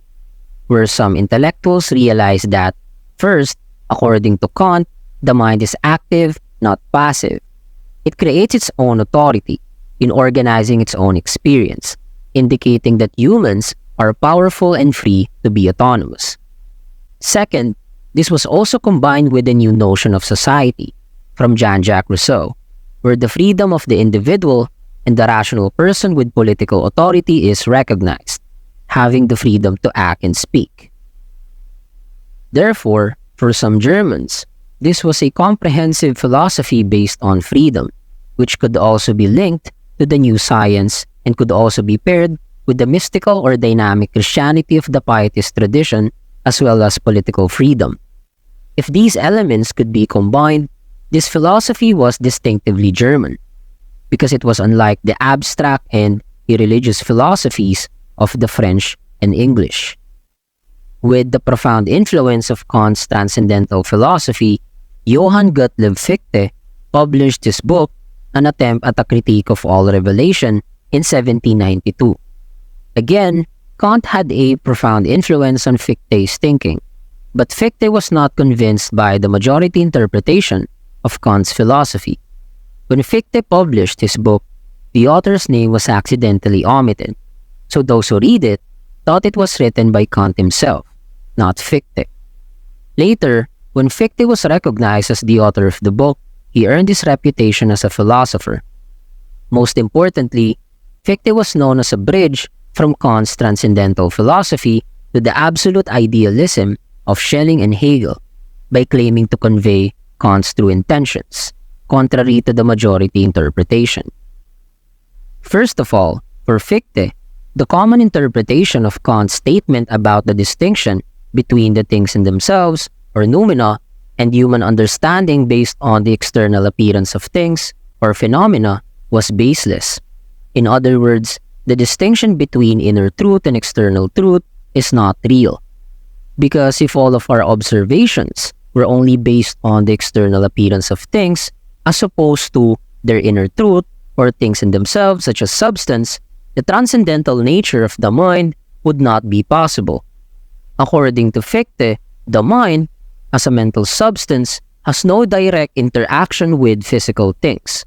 where some intellectuals realized that, first, according to Kant, the mind is active, not passive. It creates its own authority in organizing its own experience, indicating that humans are powerful and free to be autonomous. Second, this was also combined with the new notion of society from Jean-Jacques Rousseau, where the freedom of the individual and the rational person with political authority is recognized, having the freedom to act and speak. Therefore, for some Germans, this was a comprehensive philosophy based on freedom, which could also be linked to the new science and could also be paired with the mystical or dynamic Christianity of the Pietist tradition, as well as political freedom. If these elements could be combined, this philosophy was distinctively German, because it was unlike the abstract and irreligious philosophies of the French and English. With the profound influence of Kant's transcendental philosophy, Johann Gottlieb Fichte published his book, An Attempt at a Critique of All Revelation, in 1792. Again, Kant had a profound influence on Fichte's thinking, but Fichte was not convinced by the majority interpretation of Kant's philosophy. When Fichte published his book, the author's name was accidentally omitted, so those who read it thought it was written by Kant himself, not Fichte. Later, when Fichte was recognized as the author of the book, he earned his reputation as a philosopher. Most importantly, Fichte was known as a bridge from Kant's transcendental philosophy to the absolute idealism of Schelling and Hegel by claiming to convey Kant's true intentions, contrary to the majority interpretation. First of all, for Fichte, the common interpretation of Kant's statement about the distinction between the things in themselves, or noumena, and human understanding based on the external appearance of things, or phenomena, was baseless. In other words, the distinction between inner truth and external truth is not real. Because if all of our observations were only based on the external appearance of things, as opposed to their inner truth, or things in themselves such as substance, the transcendental nature of the mind would not be possible. According to Fichte, the mind, as a mental substance, has no direct interaction with physical things.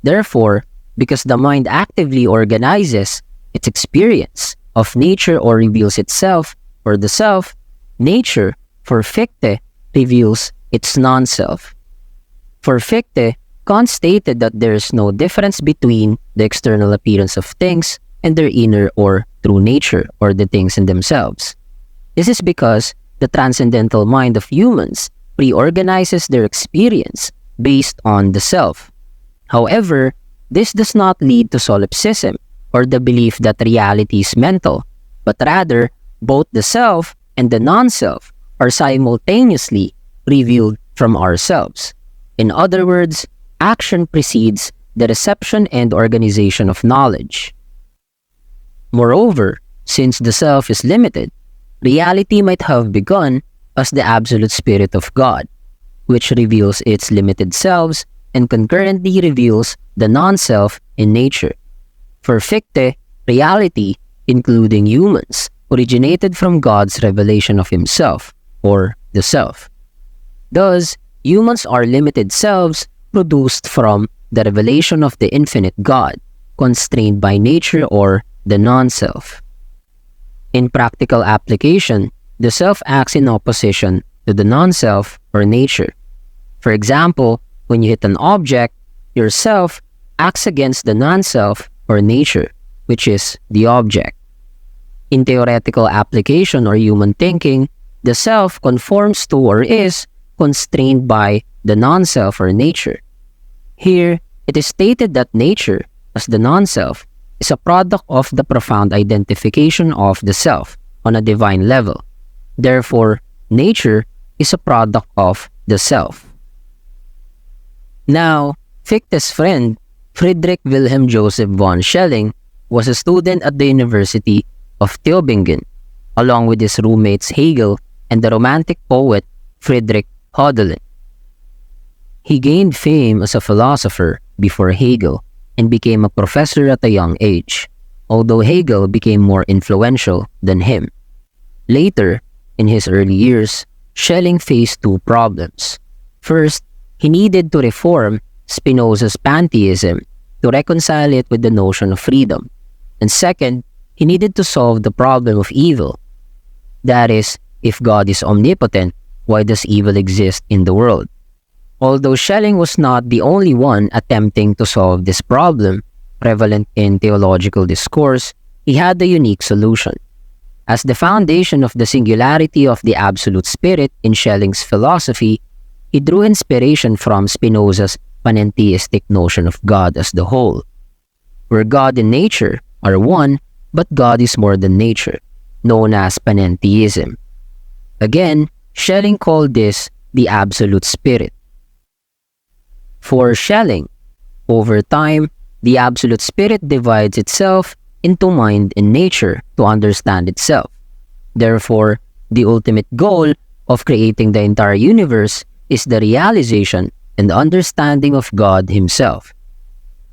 Therefore, because the mind actively organizes its experience of nature or reveals itself or the self, nature, for Fichte, reveals its non-self. For Fichte, Kant stated that there is no difference between the external appearance of things and their inner or true nature, or the things in themselves. This is because the transcendental mind of humans reorganizes their experience based on the self. However, this does not lead to solipsism, or the belief that reality is mental, but rather, both the self and the non-self are simultaneously revealed from ourselves. In other words, action precedes the reception and organization of knowledge. Moreover, since the self is limited, reality might have begun as the absolute spirit of God, which reveals its limited selves and concurrently reveals the non-self in nature. For Fichte, reality, including humans, originated from God's revelation of himself, or the self. Thus, humans are limited selves produced from the revelation of the infinite God, constrained by nature or the non-self. In practical application, the self acts in opposition to the non-self or nature. For example, when you hit an object, your self acts against the non-self or nature, which is the object. In theoretical application or human thinking, the self conforms to or is constrained by the non-self or nature. Here, it is stated that nature, as the non-self, is a product of the profound identification of the self on a divine level. Therefore, nature is a product of the self. Now, Fichte's friend, Friedrich Wilhelm Joseph von Schelling, was a student at the University of Tübingen, along with his roommates Hegel and the Romantic poet Friedrich Hölderlin. He gained fame as a philosopher before Hegel and became a professor at a young age, although Hegel became more influential than him. Later, in his early years, Schelling faced two problems. First, he needed to reform Spinoza's pantheism to reconcile it with the notion of freedom. And second, he needed to solve the problem of evil. That is, if God is omnipotent, why does evil exist in the world? Although Schelling was not the only one attempting to solve this problem, prevalent in theological discourse, he had a unique solution. As the foundation of the singularity of the absolute spirit in Schelling's philosophy, he drew inspiration from Spinoza's panentheistic notion of God as the whole, where God and nature are one, but God is more than nature, known as panentheism. Again, Schelling called this the absolute spirit. For Schelling, over time, the absolute spirit divides itself into mind and nature to understand itself. Therefore, the ultimate goal of creating the entire universe is the realization and understanding of God Himself.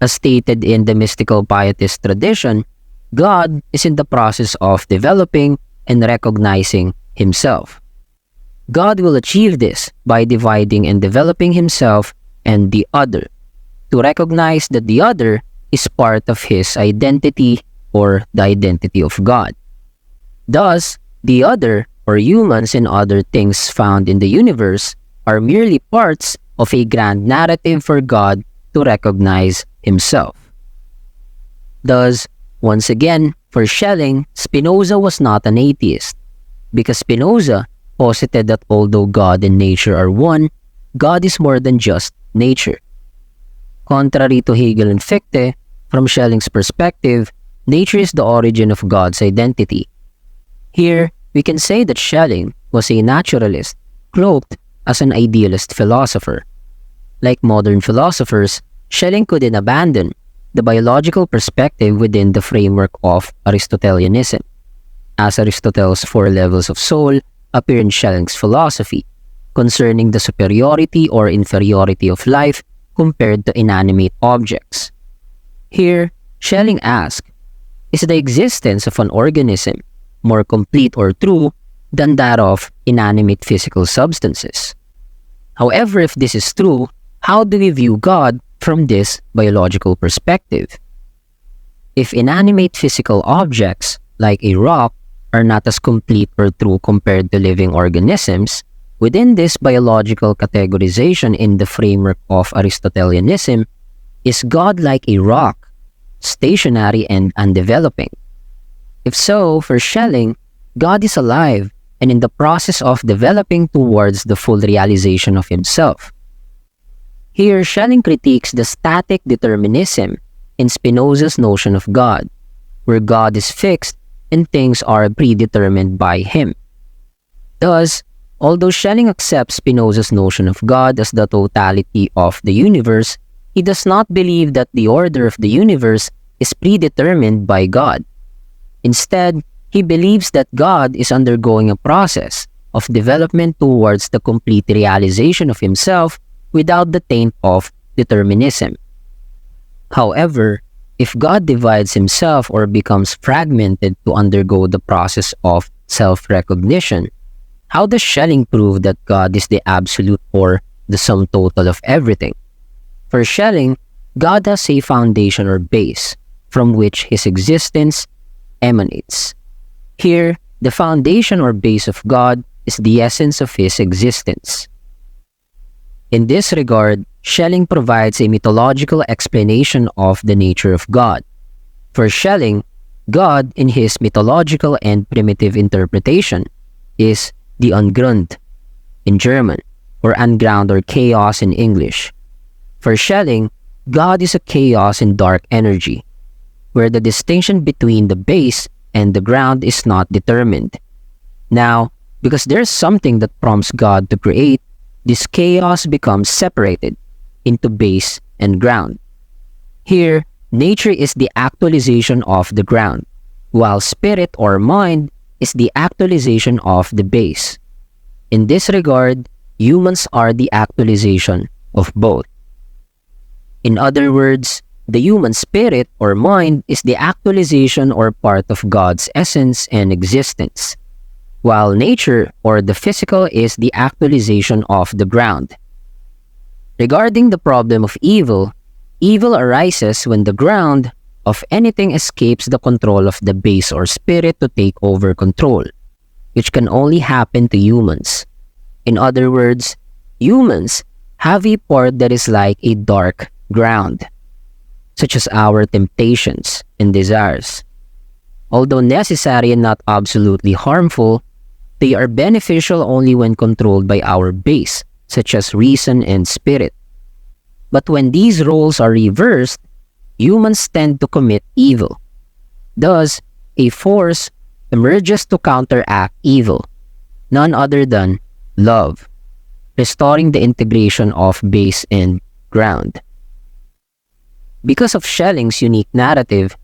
As stated in the mystical pietist tradition, God is in the process of developing and recognizing Himself. God will achieve this by dividing and developing Himself and the other, to recognize that the other is part of His identity or the identity of God. Thus, the other, or humans and other things found in the universe, are merely parts of a grand narrative for God to recognize Himself. Thus, once again, for Schelling, Spinoza was not an atheist, because Spinoza posited that although God and nature are one, God is more than just nature. Contrary to Hegel and Fichte, from Schelling's perspective, nature is the origin of God's identity. Here, we can say that Schelling was a naturalist, cloaked as an idealist philosopher. Like modern philosophers, Schelling couldn't abandon the biological perspective within the framework of Aristotelianism, as Aristotle's four levels of soul appear in Schelling's philosophy, concerning the superiority or inferiority of life compared to inanimate objects. Here, Schelling asks, is the existence of an organism more complete or true than that of inanimate physical substances? However, if this is true, how do we view God from this biological perspective? If inanimate physical objects, like a rock, are not as complete or true compared to living organisms, within this biological categorization in the framework of Aristotelianism, is God like a rock, stationary and undeveloping? If so, for Schelling, God is alive and in the process of developing towards the full realization of Himself. Here, Schelling critiques the static determinism in Spinoza's notion of God, where God is fixed and things are predetermined by Him. Thus, although Schelling accepts Spinoza's notion of God as the totality of the universe, he does not believe that the order of the universe is predetermined by God. Instead, he believes that God is undergoing a process of development towards the complete realization of Himself without the taint of determinism. However, if God divides Himself or becomes fragmented to undergo the process of self-recognition, how does Schelling prove that God is the absolute or the sum total of everything? For Schelling, God has a foundation or base from which His existence emanates. Here, the foundation or base of God is the essence of His existence. In this regard, Schelling provides a mythological explanation of the nature of God. For Schelling, God, in his mythological and primitive interpretation, is the Ungrund in German, or unground or chaos in English. For Schelling, God is a chaos and dark energy, where the distinction between the base and the ground is not determined. Now, because there's something that prompts God to create, this chaos becomes separated into base and ground. Here, nature is the actualization of the ground, while spirit or mind is the actualization of the base. In this regard, humans are the actualization of both. In other words, the human spirit or mind is the actualization or part of God's essence and existence, while nature or the physical is the actualization of the ground. Regarding the problem of evil, evil arises when the ground of anything escapes the control of the base or spirit to take over control, which can only happen to humans. In other words, humans have a part that is like a dark ground, such as our temptations and desires. Although necessary and not absolutely harmful, they are beneficial only when controlled by our base, such as reason and spirit. But when these roles are reversed, humans tend to commit evil. Thus, a force emerges to counteract evil, none other than love, restoring the integration of base and ground. Because of Schelling's unique narrative,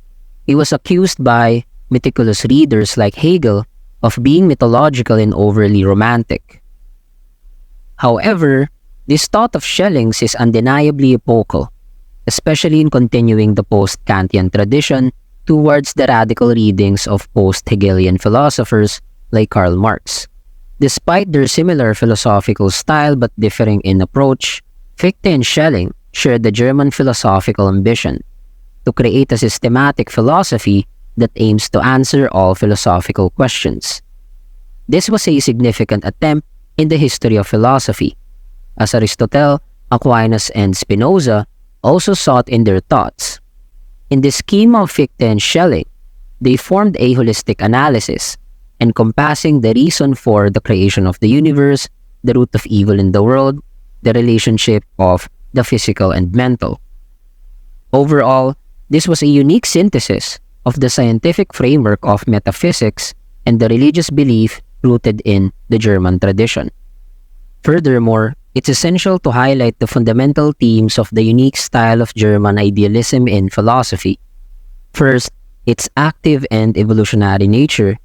he was accused by meticulous readers like Hegel of being mythological and overly romantic. However, this thought of Schelling's is undeniably epochal, especially in continuing the Post-Kantian tradition towards the radical readings of post-Hegelian philosophers like Karl Marx. Despite their similar philosophical style but differing in approach, Fichte and Schelling shared the German philosophical ambition to create a systematic philosophy that aims to answer all philosophical questions. This was a significant attempt in the history of philosophy, as Aristotle, Aquinas, and Spinoza also sought in their thoughts. In the scheme of Fichte and Schelling, they formed a holistic analysis, encompassing the reason for the creation of the universe, the root of evil in the world, the relationship of the physical and mental. Overall, this was a unique synthesis of the scientific framework of metaphysics and the religious belief rooted in the German tradition. Furthermore, it's essential to highlight the fundamental themes of the unique style of German idealism in philosophy. First, its active and evolutionary nature.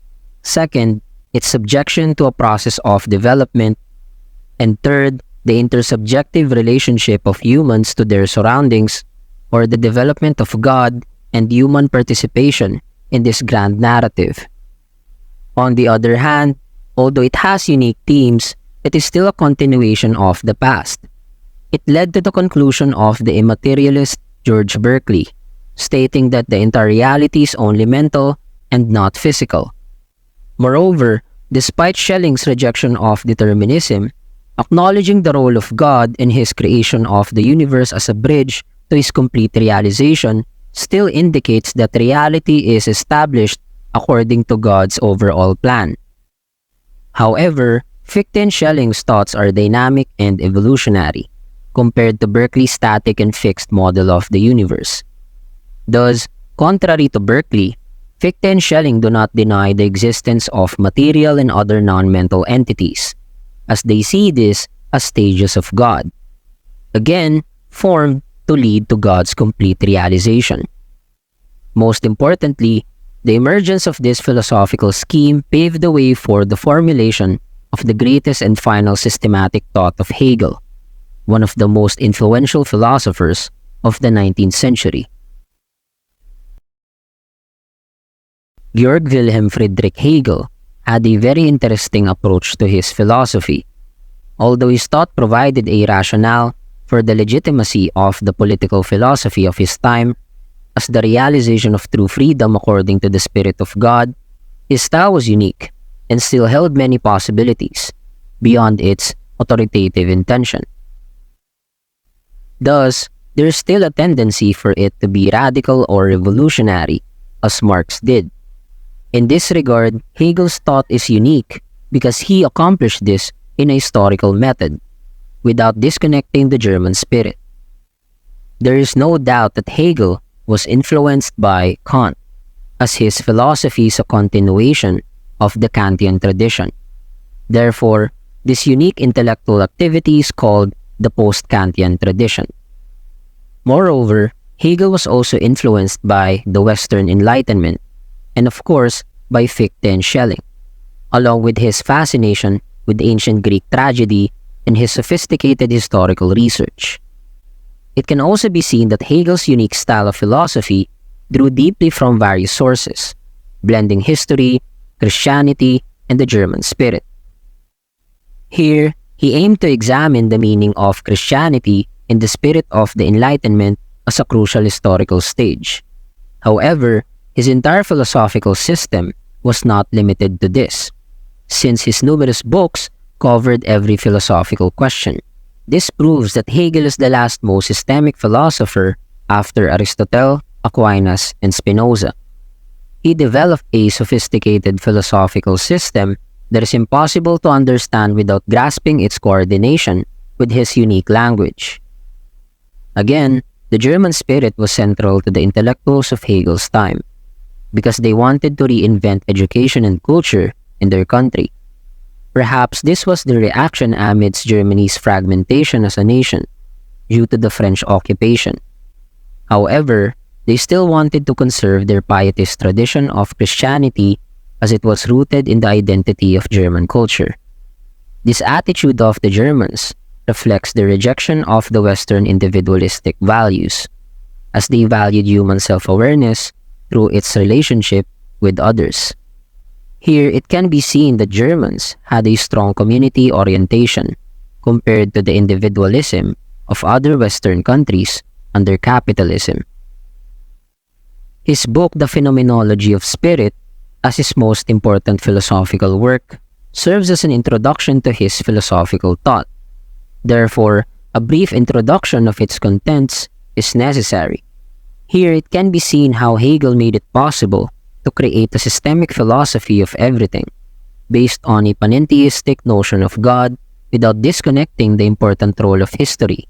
Second, its subjection to a process of development. And third, the intersubjective relationship of humans to their surroundings, or the development of God and human participation in this grand narrative. On the other hand, although it has unique themes, it is still a continuation of the past. It led to the conclusion of the immaterialist George Berkeley, stating that the entire reality is only mental and not physical. Moreover, despite Schelling's rejection of determinism, acknowledging the role of God in his creation of the universe as a bridge to his complete realization still indicates that reality is established according to God's overall plan. However, Fichte and Schelling's thoughts are dynamic and evolutionary, compared to Berkeley's static and fixed model of the universe. Thus, contrary to Berkeley, Fichte and Schelling do not deny the existence of material and other non-mental entities, as they see this as stages of God, again formed to lead to God's complete realization. Most importantly, the emergence of this philosophical scheme paved the way for the formulation of the greatest and final systematic thought of Hegel, one of the most influential philosophers of the 19th century. Georg Wilhelm Friedrich Hegel had a very interesting approach to his philosophy. Although his thought provided a rationale for the legitimacy of the political philosophy of his time as the realization of true freedom according to the Spirit of God, his style was unique and still held many possibilities beyond its authoritative intention. Thus, there is still a tendency for it to be radical or revolutionary as Marx did. In this regard, Hegel's thought is unique because he accomplished this in a historical method, without disconnecting the German spirit. There is no doubt that Hegel was influenced by Kant, as his philosophy is a continuation of the Kantian tradition. Therefore, this unique intellectual activity is called the Post-Kantian tradition. Moreover, Hegel was also influenced by the Western Enlightenment, and of course, by Fichte and Schelling, along with his fascination with ancient Greek tragedy and his sophisticated historical research. It can also be seen that Hegel's unique style of philosophy drew deeply from various sources, blending history, Christianity, and the German spirit. Here, he aimed to examine the meaning of Christianity in the spirit of the Enlightenment as a crucial historical stage. However, his entire philosophical system was not limited to this, since his numerous books covered every philosophical question. This proves that Hegel is the last most systemic philosopher after Aristotle, Aquinas, and Spinoza. He developed a sophisticated philosophical system that is impossible to understand without grasping its coordination with his unique language. Again, the German spirit was central to the intellectuals of Hegel's time, because they wanted to reinvent education and culture in their country. Perhaps this was the reaction amidst Germany's fragmentation as a nation due to the French occupation. However, they still wanted to conserve their pietist tradition of Christianity as it was rooted in the identity of German culture. This attitude of the Germans reflects the rejection of the Western individualistic values, as they valued human self-awareness through its relationship with others. Here, it can be seen that Germans had a strong community orientation compared to the individualism of other Western countries under capitalism. His book, The Phenomenology of Spirit, as his most important philosophical work, serves as an introduction to his philosophical thought. Therefore, a brief introduction of its contents is necessary. Here, it can be seen how Hegel made it possible to create a systemic philosophy of everything, based on a panentheistic notion of God without disconnecting the important role of history.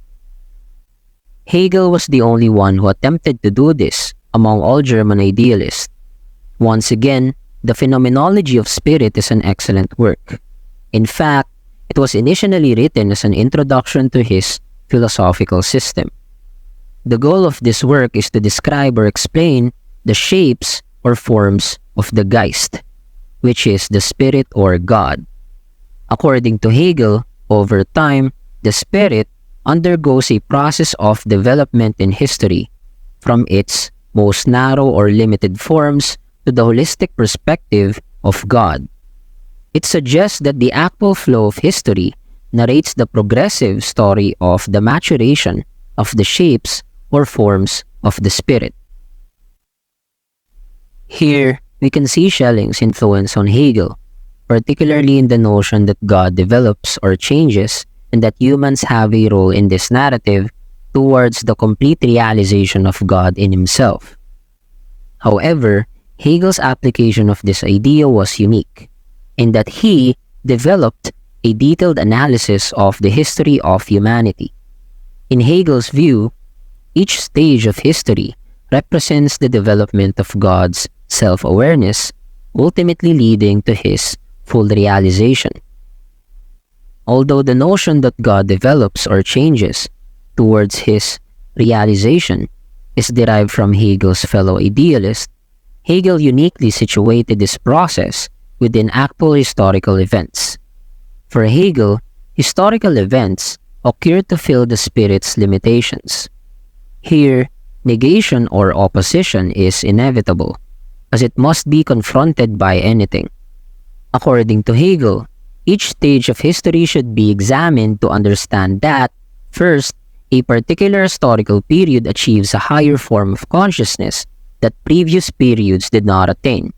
Hegel was the only one who attempted to do this among all German idealists. Once again, The Phenomenology of Spirit is an excellent work. In fact, it was initially written as an introduction to his philosophical system. The goal of this work is to describe or explain the shapes or forms of the Geist, which is the spirit or God. According to Hegel, over time, the spirit undergoes a process of development in history, from its most narrow or limited forms to the holistic perspective of God. It suggests that the actual flow of history narrates the progressive story of the maturation of the shapes or forms of the spirit. Here, we can see Schelling's influence on Hegel, particularly in the notion that God develops or changes and that humans have a role in this narrative towards the complete realization of God in himself. However, Hegel's application of this idea was unique, in that he developed a detailed analysis of the history of humanity. In Hegel's view, each stage of history represents the development of God's self-awareness, ultimately leading to his full realization. Although the notion that God develops or changes towards his realization is derived from Hegel's fellow idealist, Hegel uniquely situated this process within actual historical events. For Hegel, historical events occur to fill the spirit's limitations. Here, negation or opposition is inevitable, as it must be confronted by anything. According to Hegel, each stage of history should be examined to understand that, first, a particular historical period achieves a higher form of consciousness that previous periods did not attain.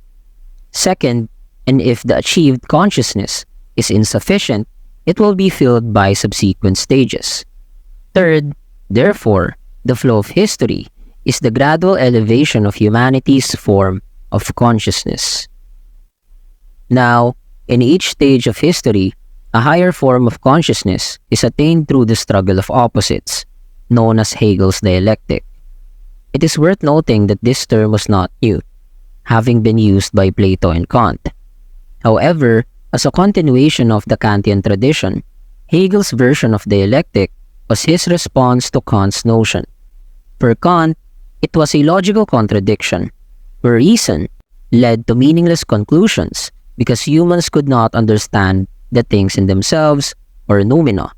Second, and if the achieved consciousness is insufficient, it will be filled by subsequent stages. Third, therefore, the flow of history is the gradual elevation of humanity's form of consciousness. Now, in each stage of history, a higher form of consciousness is attained through the struggle of opposites, known as Hegel's dialectic. It is worth noting that this term was not new, having been used by Plato and Kant. However, as a continuation of the Kantian tradition, Hegel's version of dialectic was his response to Kant's notion. For Kant, it was a logical contradiction, where reason led to meaningless conclusions because humans could not understand the things in themselves or noumena,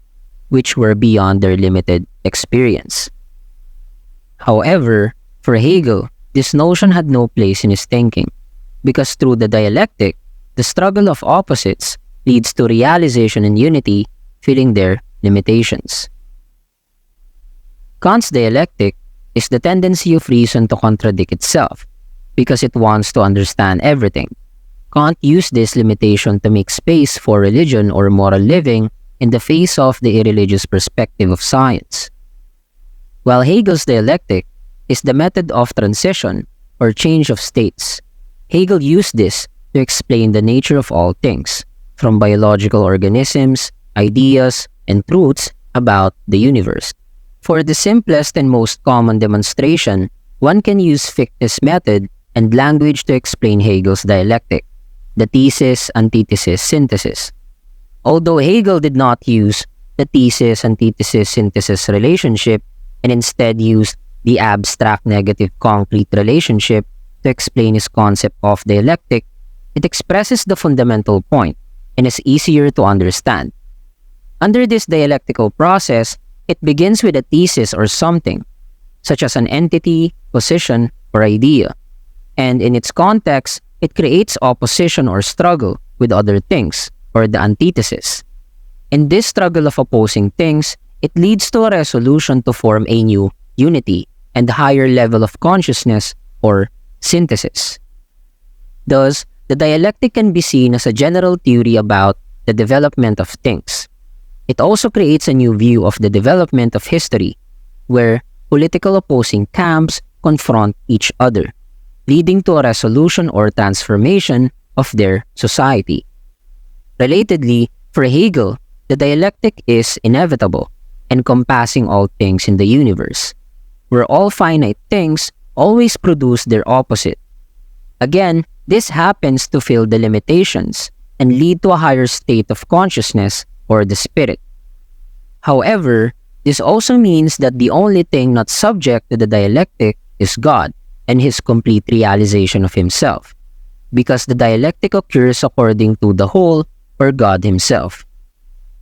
which were beyond their limited experience. However, for Hegel, this notion had no place in his thinking, because through the dialectic, the struggle of opposites leads to realization and unity, filling their limitations. Kant's dialectic is the tendency of reason to contradict itself, because it wants to understand everything. Kant used this limitation to make space for religion or moral living in the face of the irreligious perspective of science. While Hegel's dialectic is the method of transition or change of states, Hegel used this to explain the nature of all things, from biological organisms, ideas, and truths about the universe. For the simplest and most common demonstration, one can use Fichte's method and language to explain Hegel's dialectic, the thesis, antithesis, synthesis. Although Hegel did not use the thesis, antithesis, synthesis relationship and instead used the abstract negative concrete relationship to explain his concept of dialectic, it expresses the fundamental point and is easier to understand. Under this dialectical process, it begins with a thesis or something, such as an entity, position, or idea, and in its context, it creates opposition or struggle with other things, or the antithesis. In this struggle of opposing things, it leads to a resolution to form a new unity and higher level of consciousness, or synthesis. Thus, the dialectic can be seen as a general theory about the development of things. It also creates a new view of the development of history, where political opposing camps confront each other, leading to a resolution or transformation of their society. Relatedly, for Hegel, the dialectic is inevitable, encompassing all things in the universe, where all finite things always produce their opposite. Again, this happens to fill the limitations and lead to a higher state of consciousness or the spirit. However, this also means that the only thing not subject to the dialectic is God and his complete realization of himself, because the dialectic occurs according to the whole or God himself.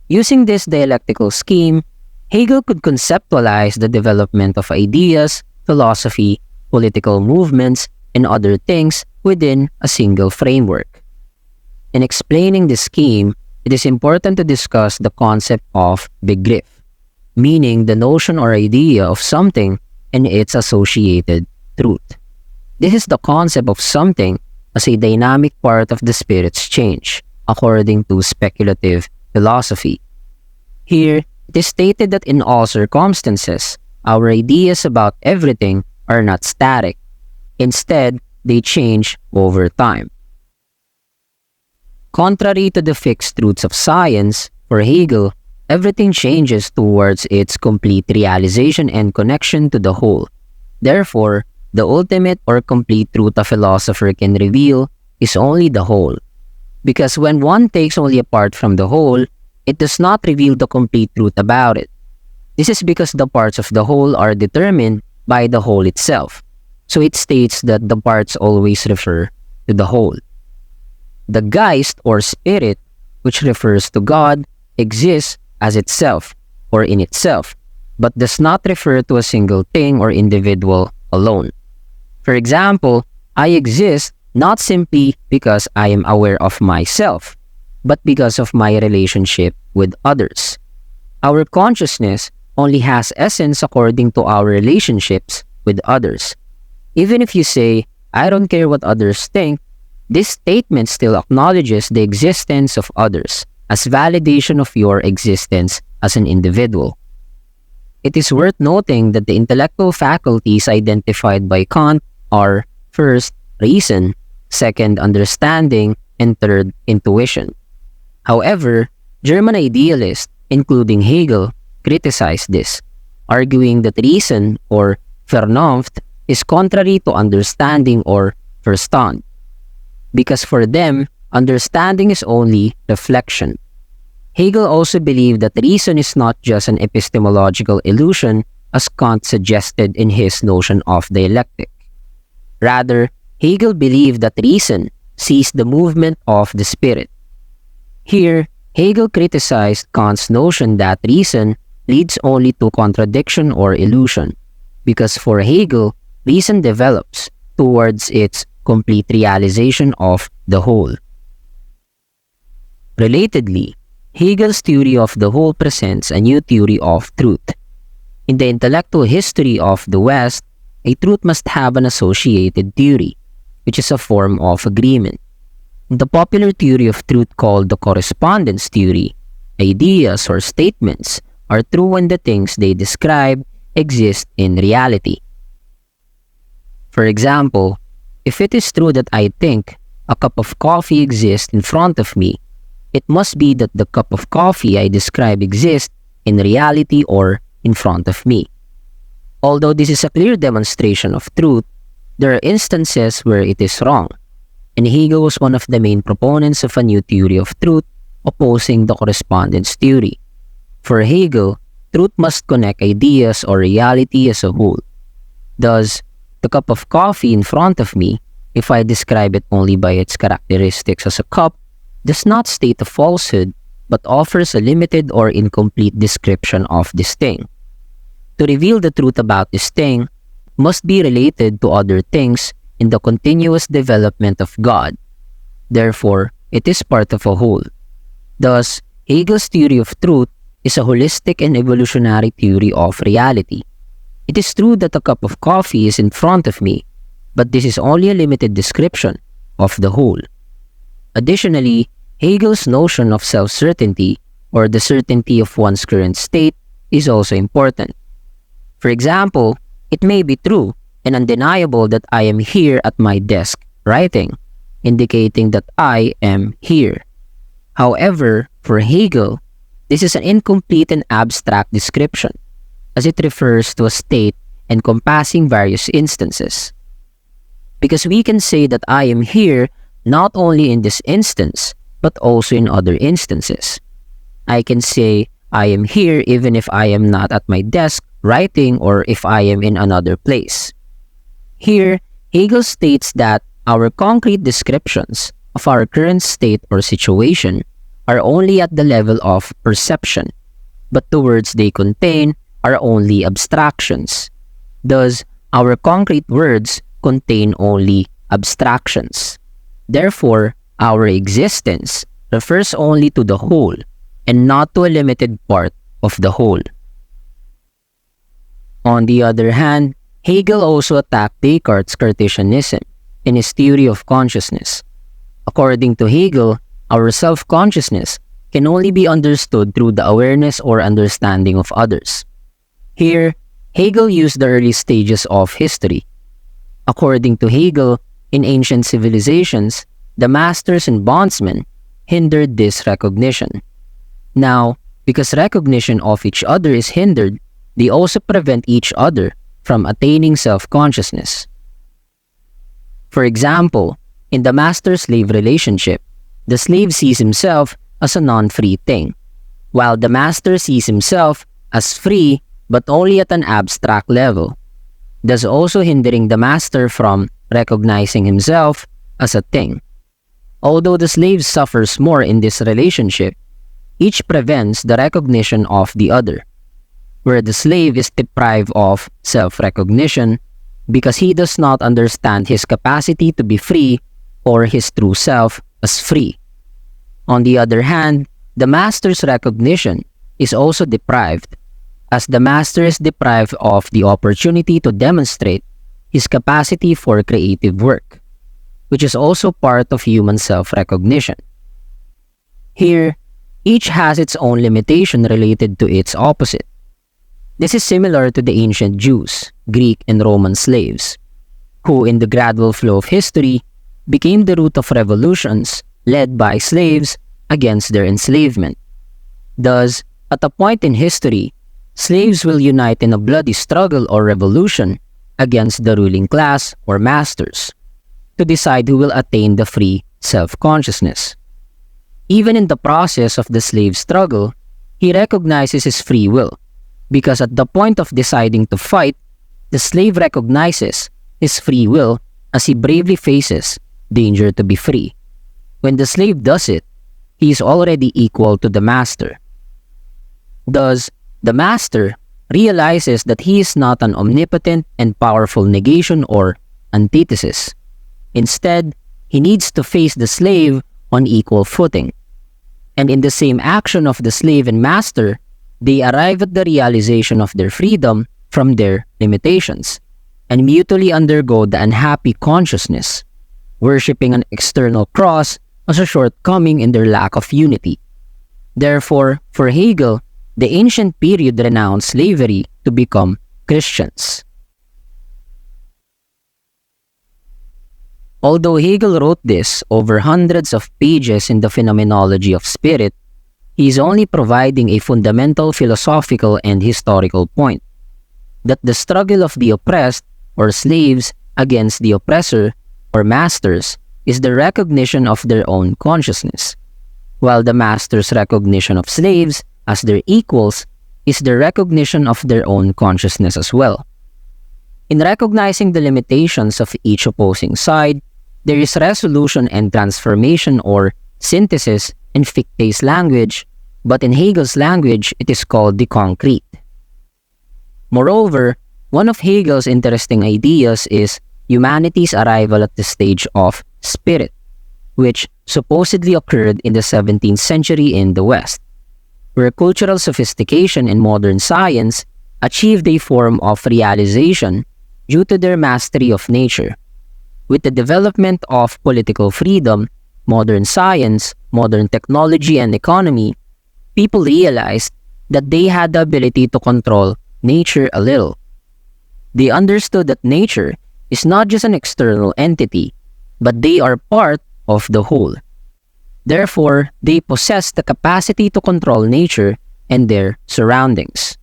Using this dialectical scheme, Hegel could conceptualize the development of ideas, philosophy, political movements, and other things within a single framework. In explaining this scheme, it is important to discuss the concept of Begriff, meaning the notion or idea of something and its associated truth. This is the concept of something as a dynamic part of the spirit's change, according to speculative philosophy. Here, it is stated that in all circumstances, our ideas about everything are not static. Instead, they change over time. Contrary to the fixed truths of science, for Hegel, everything changes towards its complete realization and connection to the whole. Therefore, the ultimate or complete truth a philosopher can reveal is only the whole. Because when one takes only a part from the whole, it does not reveal the complete truth about it. This is because the parts of the whole are determined by the whole itself. So it states that the parts always refer to the whole. The Geist or spirit, which refers to God, exists as itself or in itself, but does not refer to a single thing or individual alone. For example, I exist not simply because I am aware of myself, but because of my relationship with others. Our consciousness only has essence according to our relationships with others. Even if you say, I don't care what others think, this statement still acknowledges the existence of others as validation of your existence as an individual. It is worth noting that the intellectual faculties identified by Kant are, first, reason, second, understanding, and third, intuition. However, German idealists, including Hegel, criticized this, arguing that reason, or Vernunft, is contrary to understanding, or Verstand, because for them, understanding is only reflection. Hegel also believed that reason is not just an epistemological illusion, as Kant suggested in his notion of dialectic. Rather, Hegel believed that reason sees the movement of the spirit. Here, Hegel criticized Kant's notion that reason leads only to contradiction or illusion, because for Hegel, reason develops towards its complete realization of the whole. Relatedly, Hegel's theory of the whole presents a new theory of truth. In the intellectual history of the West, a truth must have an associated theory, which is a form of agreement. In the popular theory of truth called the correspondence theory, ideas or statements are true when the things they describe exist in reality. For example, if it is true that I think a cup of coffee exists in front of me, it must be that the cup of coffee I describe exists in reality or in front of me. Although this is a clear demonstration of truth, there are instances where it is wrong, and Hegel was one of the main proponents of a new theory of truth opposing the correspondence theory. For Hegel, truth must connect ideas or reality as a whole. Thus, the cup of coffee in front of me, if I describe it only by its characteristics as a cup, does not state a falsehood but offers a limited or incomplete description of this thing. To reveal the truth about this thing must be related to other things in the continuous development of God. Therefore, it is part of a whole. Thus, Hegel's theory of truth is a holistic and evolutionary theory of reality. It is true that a cup of coffee is in front of me, but this is only a limited description of the whole. Additionally, Hegel's notion of self-certainty, or the certainty of one's current state, is also important. For example, it may be true and undeniable that I am here at my desk writing, indicating that I am here. However, for Hegel, this is an incomplete and abstract description, as it refers to a state encompassing various instances. Because we can say that I am here not only in this instance, but also in other instances. I can say I am here even if I am not at my desk writing or if I am in another place. Here, Hegel states that our concrete descriptions of our current state or situation are only at the level of perception, but the words they contain are only abstractions. Thus, our concrete words contain only abstractions. Therefore, our existence refers only to the whole and not to a limited part of the whole. On the other hand, Hegel also attacked Descartes' Cartesianism in his theory of consciousness. According to Hegel, our self-consciousness can only be understood through the awareness or understanding of others. Here, Hegel used the early stages of history. According to Hegel, in ancient civilizations, the masters and bondsmen hindered this recognition. Now, because recognition of each other is hindered, they also prevent each other from attaining self-consciousness. For example, in the master-slave relationship, the slave sees himself as a non-free thing, while the master sees himself as free but only at an abstract level, thus also hindering the master from recognizing himself as a thing. Although the slave suffers more in this relationship, each prevents the recognition of the other, where the slave is deprived of self-recognition because he does not understand his capacity to be free or his true self as free. On the other hand, the master's recognition is also deprived, as the master is deprived of the opportunity to demonstrate his capacity for creative work, which is also part of human self-recognition. Here, each has its own limitation related to its opposite. This is similar to the ancient Jews, Greek, and Roman slaves, who in the gradual flow of history became the root of revolutions led by slaves against their enslavement. Thus, at a point in history, slaves will unite in a bloody struggle or revolution against the ruling class or masters to decide who will attain the free self-consciousness. Even in the process of the slave struggle, he recognizes his free will, because at the point of deciding to fight, the slave recognizes his free will as he bravely faces danger to be free. When the slave does it, he is already equal to the master. Thus, the master realizes that he is not an omnipotent and powerful negation or antithesis. Instead, he needs to face the slave on equal footing. And in the same action of the slave and master, they arrive at the realization of their freedom from their limitations and mutually undergo the unhappy consciousness, worshipping an external cross as a shortcoming in their lack of unity. Therefore, for Hegel, the ancient period renounced slavery to become Christians. Although Hegel wrote this over hundreds of pages in the Phenomenology of Spirit, he is only providing a fundamental philosophical and historical point, that the struggle of the oppressed or slaves against the oppressor or masters is the recognition of their own consciousness, while the master's recognition of slaves as their equals is the recognition of their own consciousness as well. In recognizing the limitations of each opposing side, there is resolution and transformation or synthesis in Fichte's language, but in Hegel's language it is called the concrete. Moreover, one of Hegel's interesting ideas is humanity's arrival at the stage of spirit, which supposedly occurred in the 17th century in the West, where cultural sophistication and modern science achieved a form of realization due to their mastery of nature. With the development of political freedom, modern science, modern technology, and economy, people realized that they had the ability to control nature a little. They understood that nature is not just an external entity, but they are part of the whole. Therefore, they possess the capacity to control nature and their surroundings.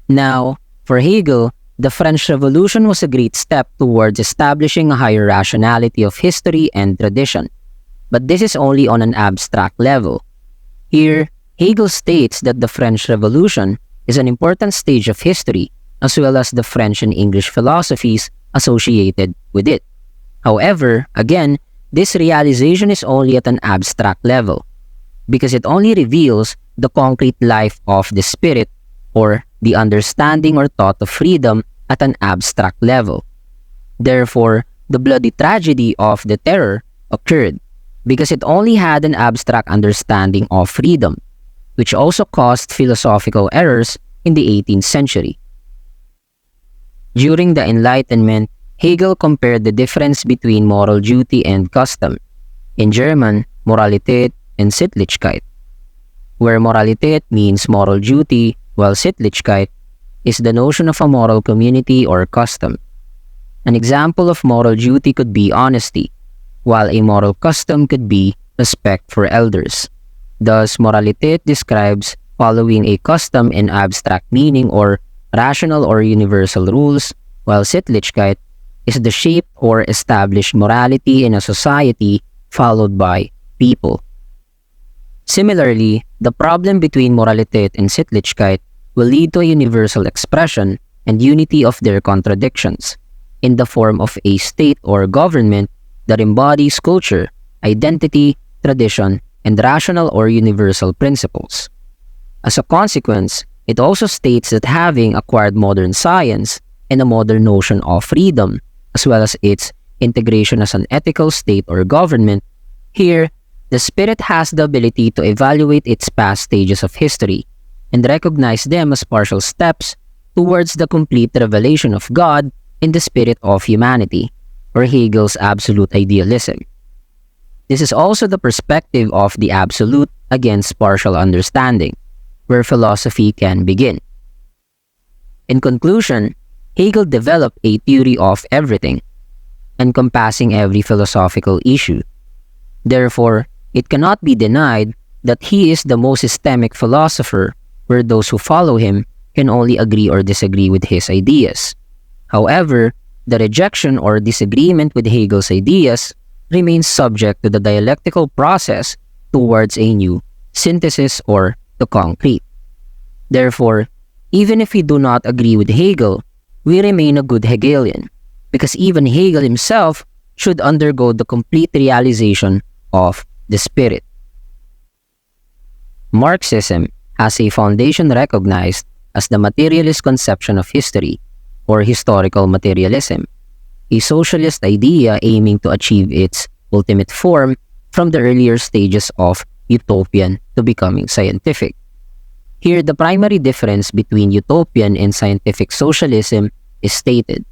Now, for Hegel, the French Revolution was a great step towards establishing a higher rationality of history and tradition, but this is only on an abstract level. Here, Hegel states that the French Revolution is an important stage of history, as well as the French and English philosophies associated with it. However, again, this realization is only at an abstract level, because it only reveals the concrete life of the spirit, or the understanding or thought of freedom at an abstract level. Therefore, the bloody tragedy of the Terror occurred because it only had an abstract understanding of freedom, which also caused philosophical errors in the 18th century. During the Enlightenment, Hegel compared the difference between moral duty and custom, in German, Moralität and Sittlichkeit, where Moralität means moral duty, while Sittlichkeit is the notion of a moral community or custom. An example of moral duty could be honesty, while a moral custom could be respect for elders. Thus, Moralität describes following a custom in abstract meaning or rational or universal rules, while Sittlichkeit is the shaped or established morality in a society followed by people. Similarly, the problem between Moralität and Sittlichkeit will lead to a universal expression and unity of their contradictions, in the form of a state or government that embodies culture, identity, tradition, and rational or universal principles. As a consequence, it also states that having acquired modern science and a modern notion of freedom, as well as its integration as an ethical state or government, here, the spirit has the ability to evaluate its past stages of history and recognize them as partial steps towards the complete revelation of God in the spirit of humanity, or Hegel's absolute idealism. This is also the perspective of the absolute against partial understanding, where philosophy can begin. In conclusion, Hegel developed a theory of everything, encompassing every philosophical issue. Therefore, it cannot be denied that he is the most systemic philosopher, where those who follow him can only agree or disagree with his ideas. However, the rejection or disagreement with Hegel's ideas remains subject to the dialectical process towards a new synthesis or the concrete. Therefore, even if we do not agree with Hegel, we remain a good Hegelian, because even Hegel himself should undergo the complete realization of the spirit. Marxism has a foundation recognized as the materialist conception of history, or historical materialism, a socialist idea aiming to achieve its ultimate form from the earlier stages of utopian to becoming scientific. Here, the primary difference between utopian and scientific socialism is stated.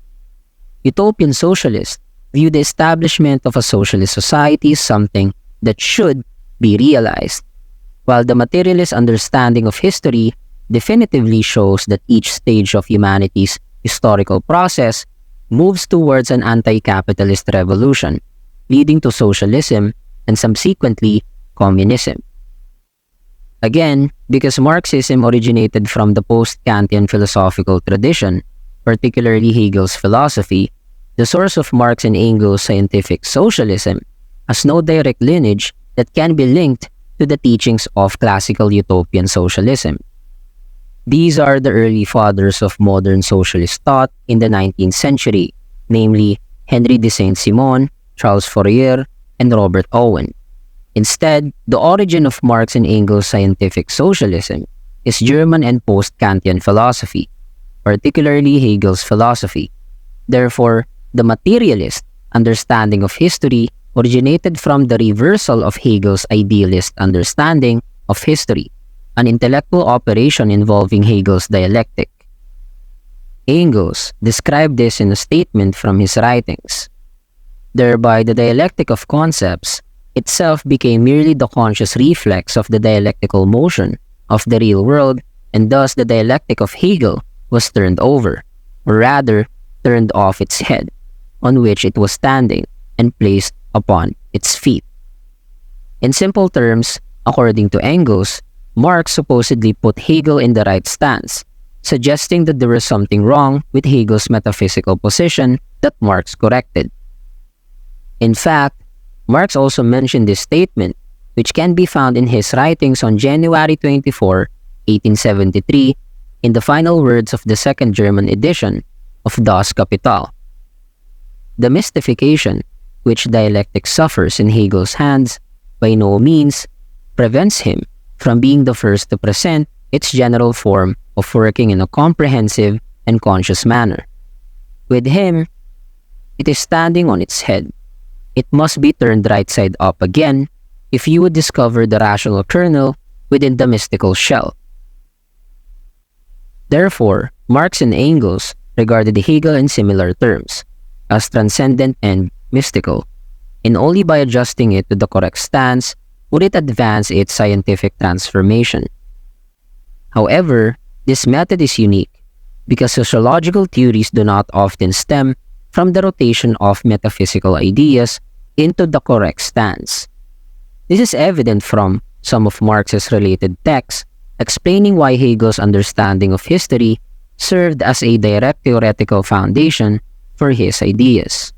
Utopian socialists view the establishment of a socialist society as something that should be realized, while the materialist understanding of history definitively shows that each stage of humanity's historical process moves towards an anti-capitalist revolution, leading to socialism and subsequently communism. Again, because Marxism originated from the Post-Kantian philosophical tradition, particularly Hegel's philosophy, the source of Marx and Engels' scientific socialism has no direct lineage that can be linked to the teachings of classical utopian socialism. These are the early fathers of modern socialist thought in the 19th century, namely Henry de Saint-Simon, Charles Fourier, and Robert Owen. Instead, the origin of Marx and Engels' scientific socialism is German and post-Kantian philosophy, particularly Hegel's philosophy. Therefore, the materialist understanding of history originated from the reversal of Hegel's idealist understanding of history, an intellectual operation involving Hegel's dialectic. Engels described this in a statement from his writings. Thereby, the dialectic of concepts itself became merely the conscious reflex of the dialectical motion of the real world, and thus the dialectic of Hegel was turned over, or rather, turned off its head, on which it was standing, and placed upon its feet. In simple terms, according to Engels, Marx supposedly put Hegel in the right stance, suggesting that there was something wrong with Hegel's metaphysical position that Marx corrected. In fact, Marx also mentioned this statement, which can be found in his writings on January 24, 1873, in the final words of the second German edition of Das Kapital. The mystification which dialectic suffers in Hegel's hands by no means prevents him from being the first to present its general form of working in a comprehensive and conscious manner. With him, it is standing on its head. It must be turned right side up again if you would discover the rational kernel within the mystical shell. Therefore, Marx and Engels regarded Hegel in similar terms, as transcendent and mystical, and only by adjusting it to the correct stance would it advance its scientific transformation. However, this method is unique because sociological theories do not often stem from the rotation of metaphysical ideas into the correct stance. This is evident from some of Marx's related texts explaining why Hegel's understanding of history served as a direct theoretical foundation for his ideas.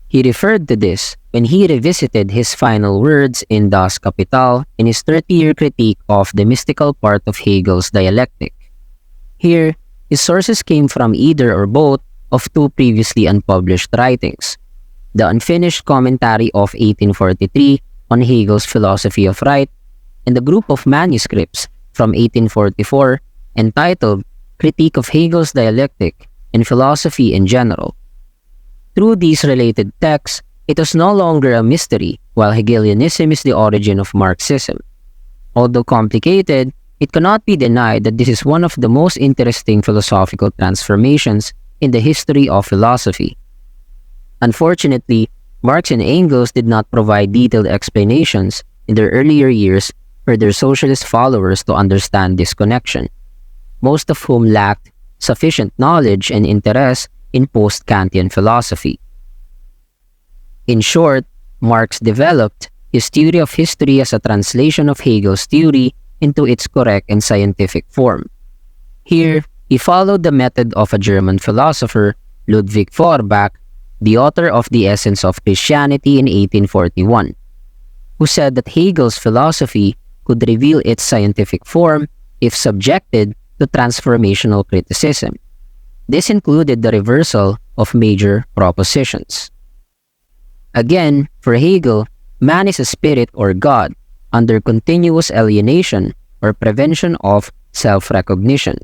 He referred to this when he revisited his final words in Das Kapital in his 30-year critique of the mystical part of Hegel's dialectic. Here, his sources came from either or both of two previously unpublished writings: the unfinished commentary of 1843 on Hegel's philosophy of right, and the group of manuscripts from 1844 entitled Critique of Hegel's Dialectic and Philosophy in General. Through these related texts, it was no longer a mystery while Hegelianism is the origin of Marxism. Although complicated, it cannot be denied that this is one of the most interesting philosophical transformations in the history of philosophy. Unfortunately, Marx and Engels did not provide detailed explanations in their earlier years for their socialist followers to understand this connection, most of whom lacked sufficient knowledge and interest in post-Kantian philosophy. In short, Marx developed his theory of history as a translation of Hegel's theory into its correct and scientific form. Here, he followed the method of a German philosopher, Ludwig Feuerbach, the author of The Essence of Christianity in 1841, who said that Hegel's philosophy could reveal its scientific form if subjected to transformational criticism. This included the reversal of major propositions. Again, for Hegel, man is a spirit or God under continuous alienation or prevention of self-recognition.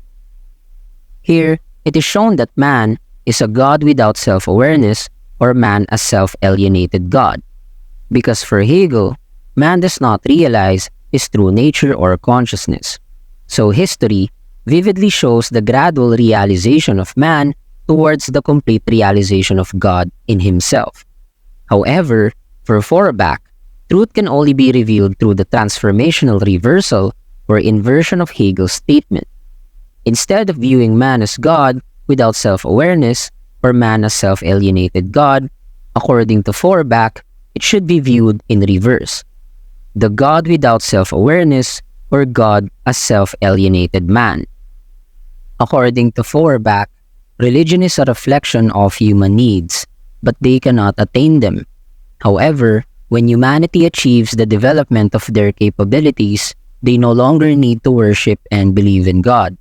Here, it is shown that man is a God without self-awareness or man as self-alienated God. Because for Hegel, man does not realize his true nature or consciousness. So history vividly shows the gradual realization of man towards the complete realization of God in himself. However, for Feuerbach, truth can only be revealed through the transformational reversal or inversion of Hegel's statement. Instead of viewing man as God without self-awareness or man as self-alienated God, according to Feuerbach, it should be viewed in reverse. The God without self-awareness or God as self-alienated man. According to Feuerbach, religion is a reflection of human needs, but they cannot attain them. However, when humanity achieves the development of their capabilities, they no longer need to worship and believe in God.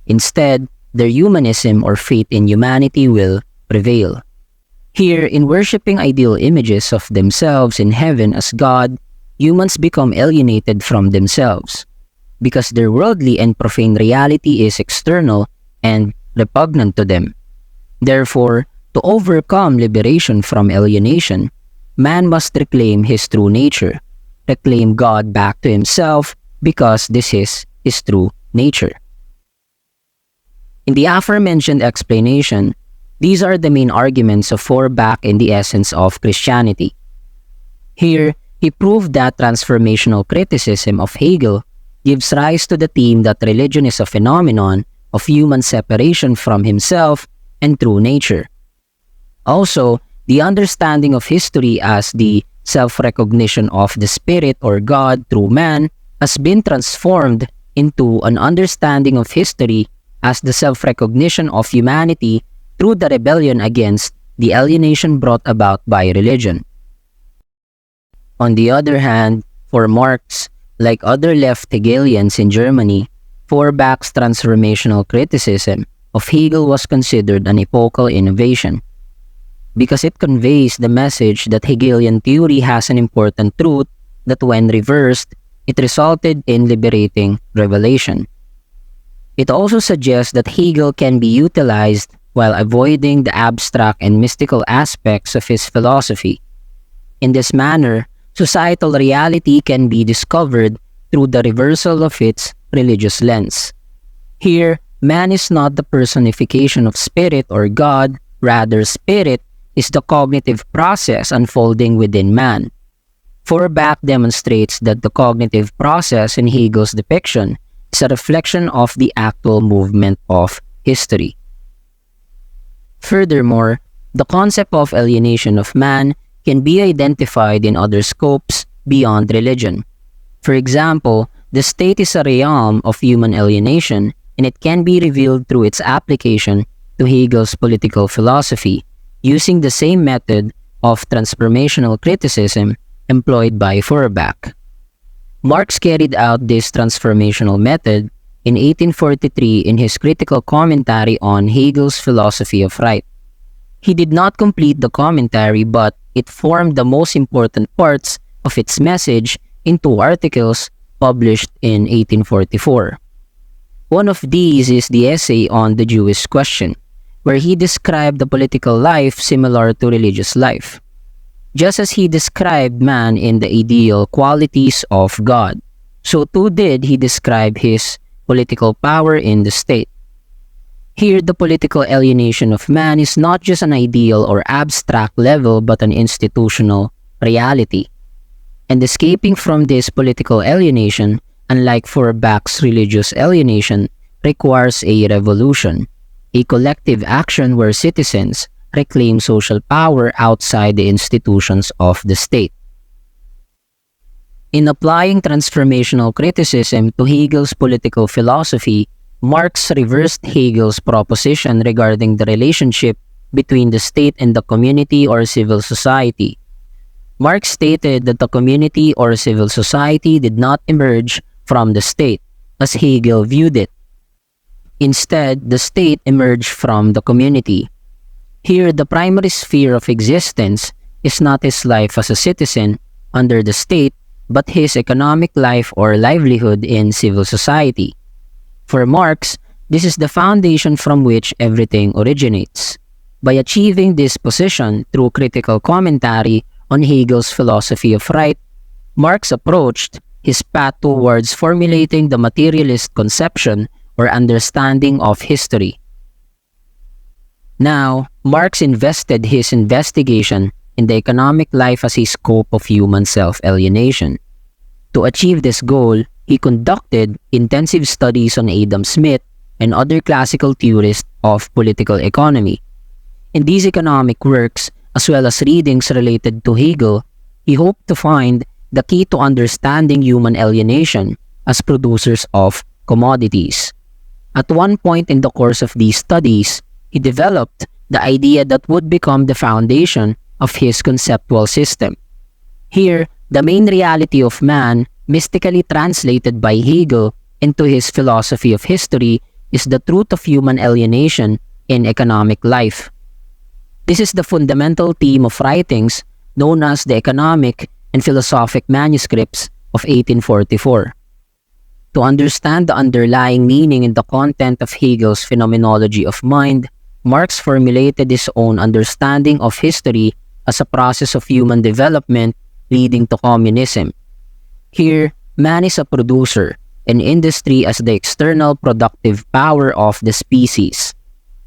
Instead, their humanism or faith in humanity will prevail. Here, in worshipping ideal images of themselves in heaven as God, humans become alienated from themselves, because their worldly and profane reality is external and repugnant to them. Therefore, to overcome liberation from alienation, man must reclaim his true nature, reclaim God back to himself, because this is his true nature. In the aforementioned explanation, these are the main arguments of Feuerbach in The Essence of Christianity. Here, he proved that transformational criticism of Hegel gives rise to the theme that religion is a phenomenon of human separation from himself and true nature. Also, the understanding of history as the self-recognition of the spirit or God through man has been transformed into an understanding of history as the self-recognition of humanity through the rebellion against the alienation brought about by religion. On the other hand, for Marx, like other left Hegelians in Germany, Feuerbach's transformational criticism of Hegel was considered an epochal innovation, because it conveys the message that Hegelian theory has an important truth that when reversed, it resulted in liberating revelation. It also suggests that Hegel can be utilized while avoiding the abstract and mystical aspects of his philosophy. In this manner, societal reality can be discovered through the reversal of its religious lens. Here, man is not the personification of spirit or God, rather spirit is the cognitive process unfolding within man. Feuerbach demonstrates that the cognitive process in Hegel's depiction is a reflection of the actual movement of history. Furthermore, the concept of alienation of man can be identified in other scopes beyond religion. For example, the state is a realm of human alienation, and it can be revealed through its application to Hegel's political philosophy, using the same method of transformational criticism employed by Feuerbach. Marx carried out this transformational method in 1843 in his critical commentary on Hegel's philosophy of right. He did not complete the commentary, but it formed the most important parts of its message in two articles published in 1844. One of these is the essay on the Jewish question, where he described the political life similar to religious life. Just as he described man in the ideal qualities of God, so too did he describe his political power in the state. Here, the political alienation of man is not just an ideal or abstract level but an institutional reality. And escaping from this political alienation, unlike Feuerbach's religious alienation, requires a revolution, a collective action where citizens, reclaim social power outside the institutions of the state. In applying transformational criticism to Hegel's political philosophy, Marx reversed Hegel's proposition regarding the relationship between the state and the community or civil society. Marx stated that the community or civil society did not emerge from the state, as Hegel viewed it. Instead, the state emerged from the community. Here, the primary sphere of existence is not his life as a citizen under the state, but his economic life or livelihood in civil society. For Marx, this is the foundation from which everything originates. By achieving this position through critical commentary on Hegel's philosophy of right, Marx approached his path towards formulating the materialist conception or understanding of history. Now, Marx invested his investigation in the economic life as a scope of human self-alienation. To achieve this goal, he conducted intensive studies on Adam Smith and other classical theorists of political economy. In these economic works, as well as readings related to Hegel, he hoped to find the key to understanding human alienation as producers of commodities. At one point in the course of these studies, he developed the idea that would become the foundation of his conceptual system. Here, the main reality of man, mystically translated by Hegel into his philosophy of history, is the truth of human alienation in economic life. This is the fundamental theme of writings known as the Economic and Philosophic Manuscripts of 1844. To understand the underlying meaning and the content of Hegel's phenomenology of mind, Marx formulated his own understanding of history as a process of human development leading to communism. Here, man is a producer, and industry as the external productive power of the species.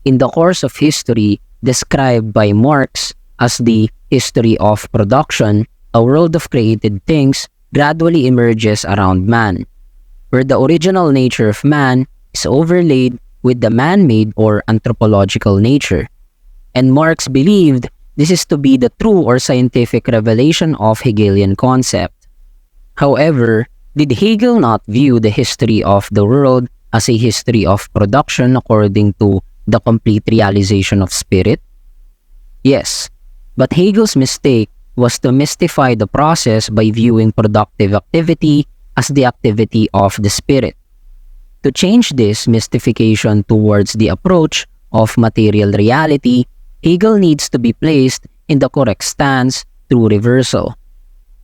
In the course of history, described by Marx as the history of production, a world of created things gradually emerges around man, where the original nature of man is overlaid with the man-made or anthropological nature. And Marx believed this is to be the true or scientific revelation of Hegelian concept. However, did Hegel not view the history of the world as a history of production according to the complete realization of spirit? Yes, but Hegel's mistake was to mystify the process by viewing productive activity as the activity of the spirit. To change this mystification towards the approach of material reality, Hegel needs to be placed in the correct stance through reversal.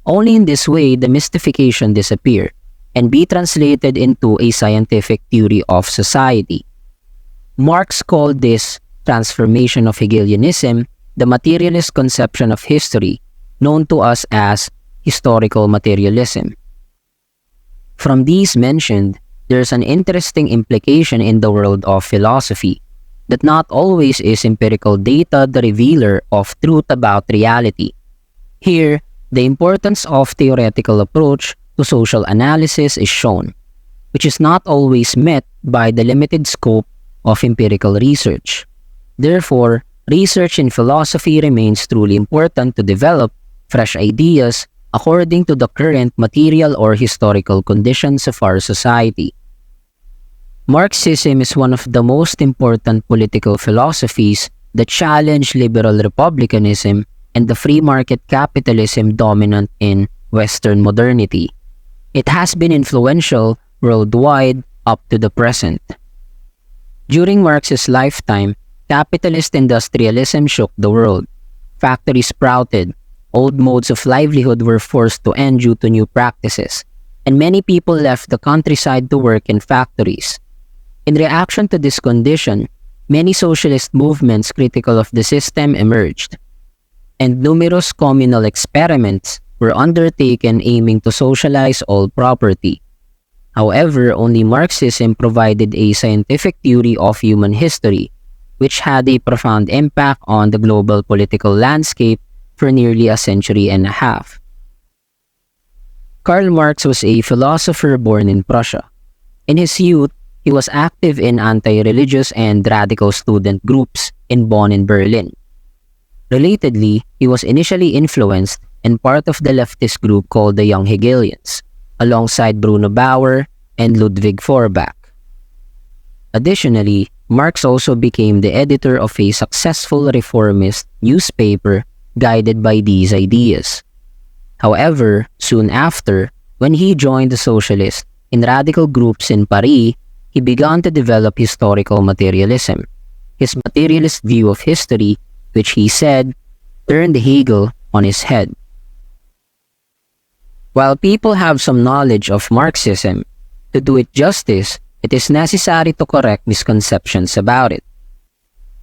Only in this way the mystification disappear and be translated into a scientific theory of society. Marx called this transformation of Hegelianism the materialist conception of history, known to us as historical materialism. From these mentioned, there's an interesting implication in the world of philosophy, that not always is empirical data the revealer of truth about reality. Here, the importance of theoretical approach to social analysis is shown, which is not always met by the limited scope of empirical research. Therefore, research in philosophy remains truly important to develop fresh ideas according to the current material or historical conditions of our society. Marxism is one of the most important political philosophies that challenge liberal republicanism and the free market capitalism dominant in Western modernity. It has been influential worldwide up to the present. During Marx's lifetime, capitalist industrialism shook the world. Factories sprouted, old modes of livelihood were forced to end due to new practices, and many people left the countryside to work in factories. In reaction to this condition, many socialist movements critical of the system emerged, and numerous communal experiments were undertaken aiming to socialize all property. However, only Marxism provided a scientific theory of human history, which had a profound impact on the global political landscape for nearly a century and a half. Karl Marx was a philosopher born in Prussia. In his youth, he was active in anti-religious and radical student groups in Bonn and Berlin. Relatedly, he was initially influenced and part of the leftist group called the Young Hegelians, alongside Bruno Bauer and Ludwig Feuerbach. Additionally, Marx also became the editor of a successful reformist newspaper guided by these ideas. However, soon after, when he joined the socialist and radical groups in Paris, he began to develop historical materialism. His materialist view of history, which he said, turned Hegel on his head. While people have some knowledge of Marxism, to do it justice, it is necessary to correct misconceptions about it.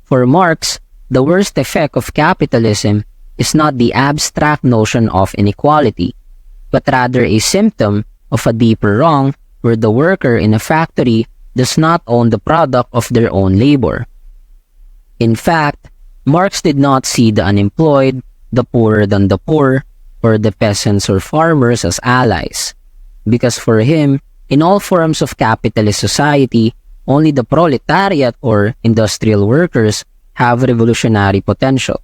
For Marx, the worst effect of capitalism is not the abstract notion of inequality, but rather a symptom of a deeper wrong where the worker in a factory does not own the product of their own labor. In fact, Marx did not see the unemployed, the poorer than the poor, or the peasants or farmers as allies, because for him, in all forms of capitalist society, only the proletariat or industrial workers have revolutionary potential.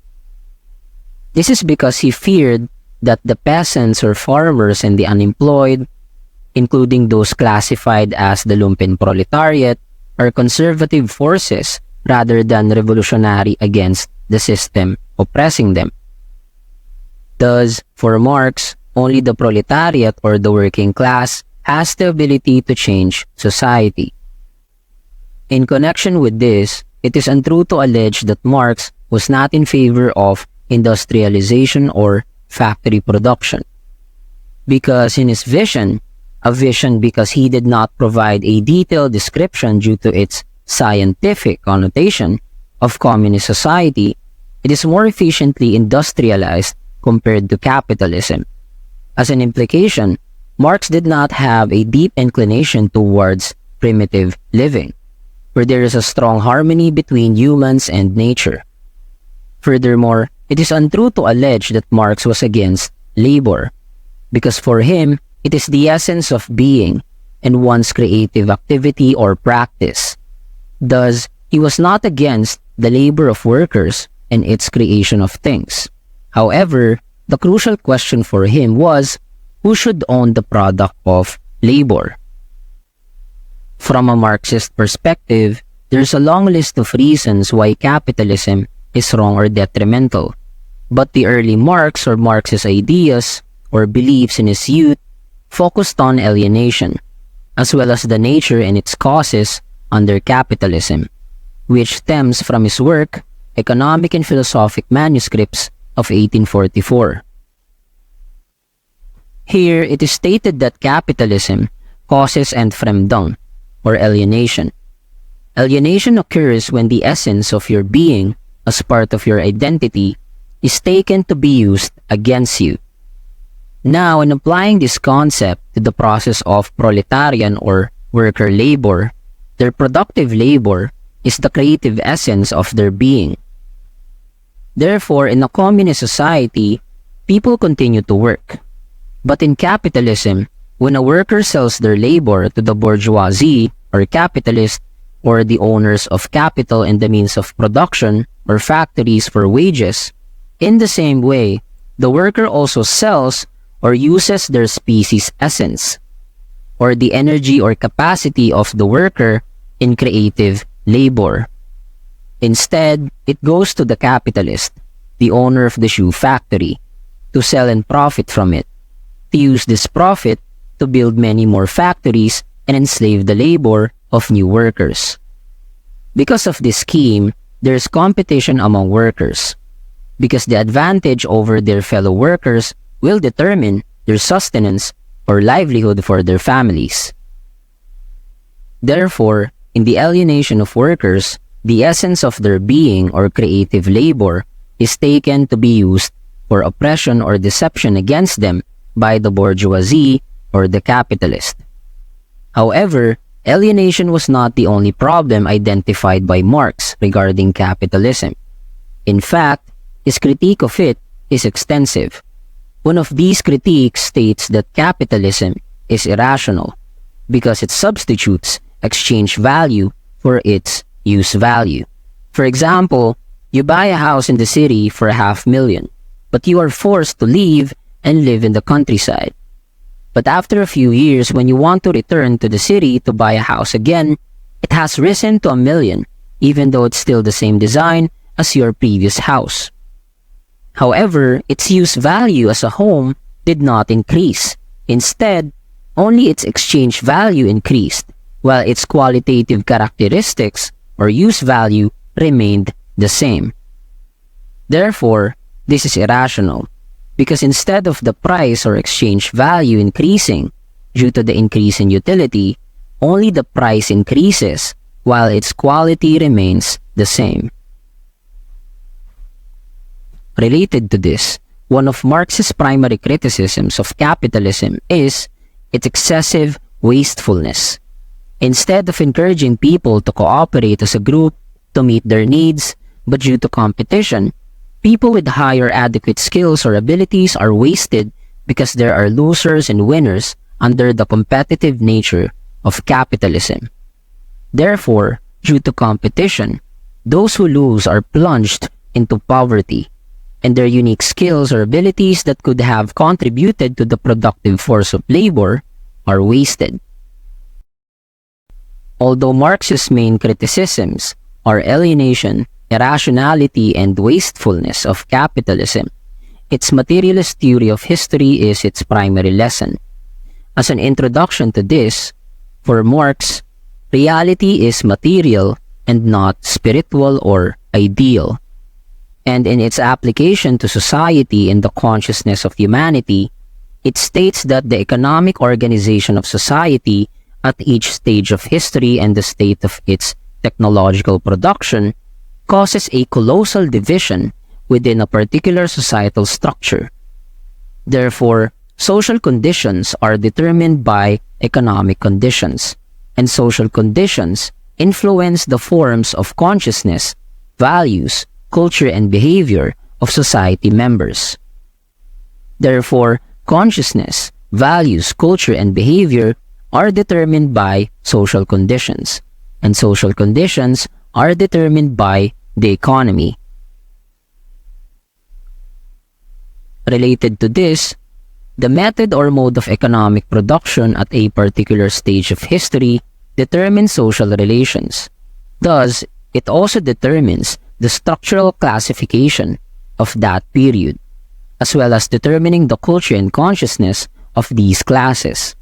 This is because he feared that the peasants or farmers and the unemployed, including those classified as the lumpen proletariat, are conservative forces rather than revolutionary against the system oppressing them. Thus, for Marx, only the proletariat or the working class has the ability to change society. In connection with this, it is untrue to allege that Marx was not in favor of industrialization or factory production. Because in his vision, a vision because he did not provide a detailed description due to its scientific connotation of communist society, it is more efficiently industrialized compared to capitalism. As an implication, Marx did not have a deep inclination towards primitive living, where there is a strong harmony between humans and nature. Furthermore, it is untrue to allege that Marx was against labor, because for him, it is the essence of being and one's creative activity or practice. Thus, he was not against the labor of workers and its creation of things. However, the crucial question for him was, who should own the product of labor? From a Marxist perspective, there's a long list of reasons why capitalism is wrong or detrimental. But the early Marx or Marxist ideas or beliefs in his youth focused on alienation, as well as the nature and its causes under capitalism, which stems from his work, Economic and Philosophic Manuscripts of 1844. Here, it is stated that capitalism causes entfremdung, or alienation. Alienation occurs when the essence of your being, as part of your identity, is taken to be used against you. Now, in applying this concept to the process of proletarian or worker labor, their productive labor is the creative essence of their being. Therefore, in a communist society, people continue to work. But in capitalism, when a worker sells their labor to the bourgeoisie or capitalist or the owners of capital and the means of production or factories for wages, in the same way, the worker also sells or uses their species' essence, or the energy or capacity of the worker in creative labor. Instead, it goes to the capitalist, the owner of the shoe factory, to sell and profit from it, to use this profit to build many more factories and enslave the labor of new workers. Because of this scheme, there is competition among workers, because the advantage over their fellow workers will determine their sustenance or livelihood for their families. Therefore, in the alienation of workers, the essence of their being or creative labor is taken to be used for oppression or deception against them by the bourgeoisie or the capitalist. However, alienation was not the only problem identified by Marx regarding capitalism. In fact, his critique of it is extensive. One of these critiques states that capitalism is irrational because it substitutes exchange value for its use value. For example, You buy a house in the city for $500,000, but you are forced to leave and live in the countryside. But after a few years, when you want to return to the city to buy a house again, it has risen to $1,000,000, even though it's still the same design as your previous house. However, its use value as a home did not increase. Instead, only its exchange value increased, while its qualitative characteristics or use value remained the same. Therefore, this is irrational, because instead of the price or exchange value increasing due to the increase in utility, only the price increases while its quality remains the same. Related to this, one of Marx's primary criticisms of capitalism is its excessive wastefulness. Instead of encouraging people to cooperate as a group to meet their needs, but due to competition, people with higher adequate skills or abilities are wasted because there are losers and winners under the competitive nature of capitalism. Therefore, due to competition, those who lose are plunged into poverty, and their unique skills or abilities that could have contributed to the productive force of labor are wasted. Although Marx's main criticisms are alienation, irrationality, and wastefulness of capitalism, its materialist theory of history is its primary lesson. As an introduction to this, for Marx, reality is material and not spiritual or ideal. And in its application to society and the consciousness of humanity, it states that the economic organization of society at each stage of history and the state of its technological production causes a colossal division within a particular societal structure. Therefore, social conditions are determined by economic conditions, and social conditions influence the forms of consciousness, values, culture, and behavior of society members. Therefore, consciousness, values, culture, and behavior are determined by social conditions, and social conditions are determined by the economy. Related to this, the method or mode of economic production at a particular stage of history determines social relations. Thus, it also determines the structural classification of that period, as well as determining the culture and consciousness of these classes.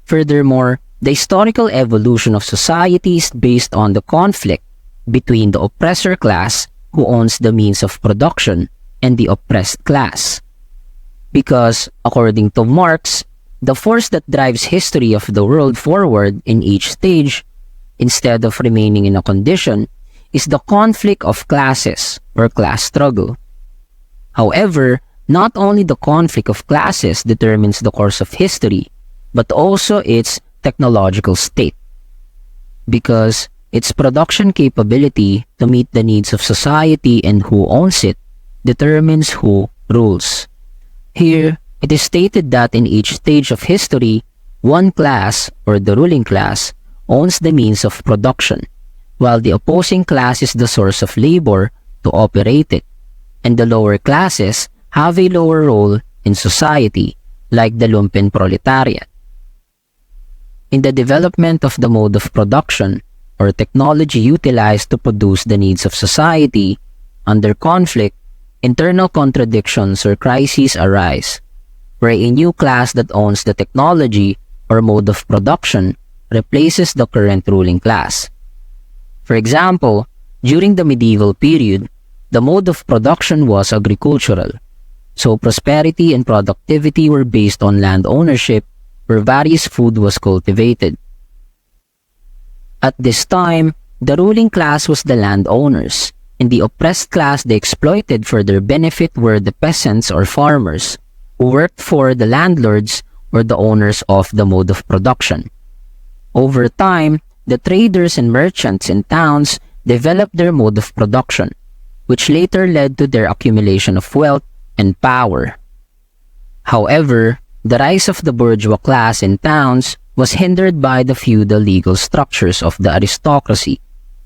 Furthermore, the historical evolution of society is based on the conflict between the oppressor class, who owns the means of production, and the oppressed class. Because, according to Marx, the force that drives history of the world forward in each stage, instead of remaining in a condition, is the conflict of classes or class struggle. However, not only the conflict of classes determines the course of history, but also its technological state, because its production capability to meet the needs of society and who owns it determines who rules. Here, it is stated that in each stage of history, one class, or the ruling class, owns the means of production, while the opposing class is the source of labor to operate it, and the lower classes have a lower role in society, like the lumpen proletariat. In the development of the mode of production, or technology utilized to produce the needs of society, under conflict, internal contradictions or crises arise, where a new class that owns the technology or mode of production replaces the current ruling class. For example, during the medieval period, the mode of production was agricultural, so prosperity and productivity were based on land ownership, where various food was cultivated. At this time, the ruling class was the landowners, and the oppressed class they exploited for their benefit were the peasants or farmers, who worked for the landlords or the owners of the mode of production. Over time, the traders and merchants in towns developed their mode of production, which later led to their accumulation of wealth and power. However, the rise of the bourgeois class in towns was hindered by the feudal legal structures of the aristocracy,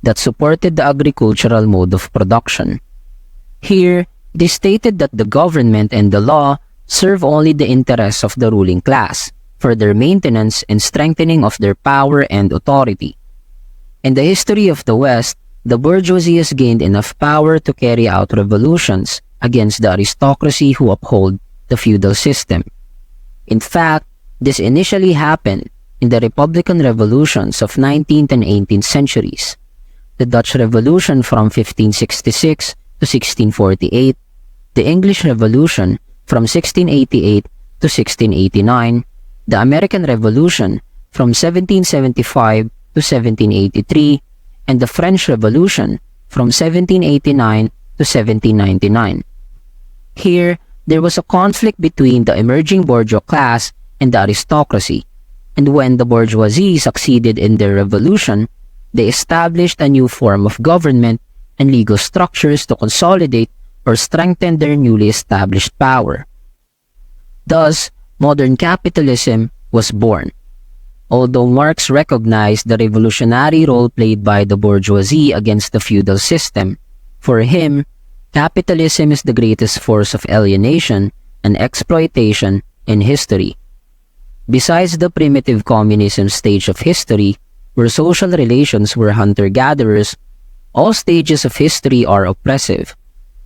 that supported the agricultural mode of production. Here, it is stated that the government and the law serve only the interests of the ruling class for their maintenance and strengthening of their power and authority. In the history of the West, the bourgeoisie has gained enough power to carry out revolutions against the aristocracy who uphold the feudal system. In fact, this initially happened in the Republican revolutions of 19th and 18th centuries, the Dutch Revolution from 1566 to 1648, the English Revolution from 1688 to 1689, the American Revolution from 1775 to 1783, and the French Revolution from 1789 to 1799. Here, there was a conflict between the emerging bourgeois class and the aristocracy, and when the bourgeoisie succeeded in their revolution, they established a new form of government and legal structures to consolidate or strengthen their newly established power. Thus, modern capitalism was born. Although Marx recognized the revolutionary role played by the bourgeoisie against the feudal system, for him, capitalism is the greatest force of alienation and exploitation in history. Besides the primitive communism stage of history, where social relations were hunter-gatherers, all stages of history are oppressive,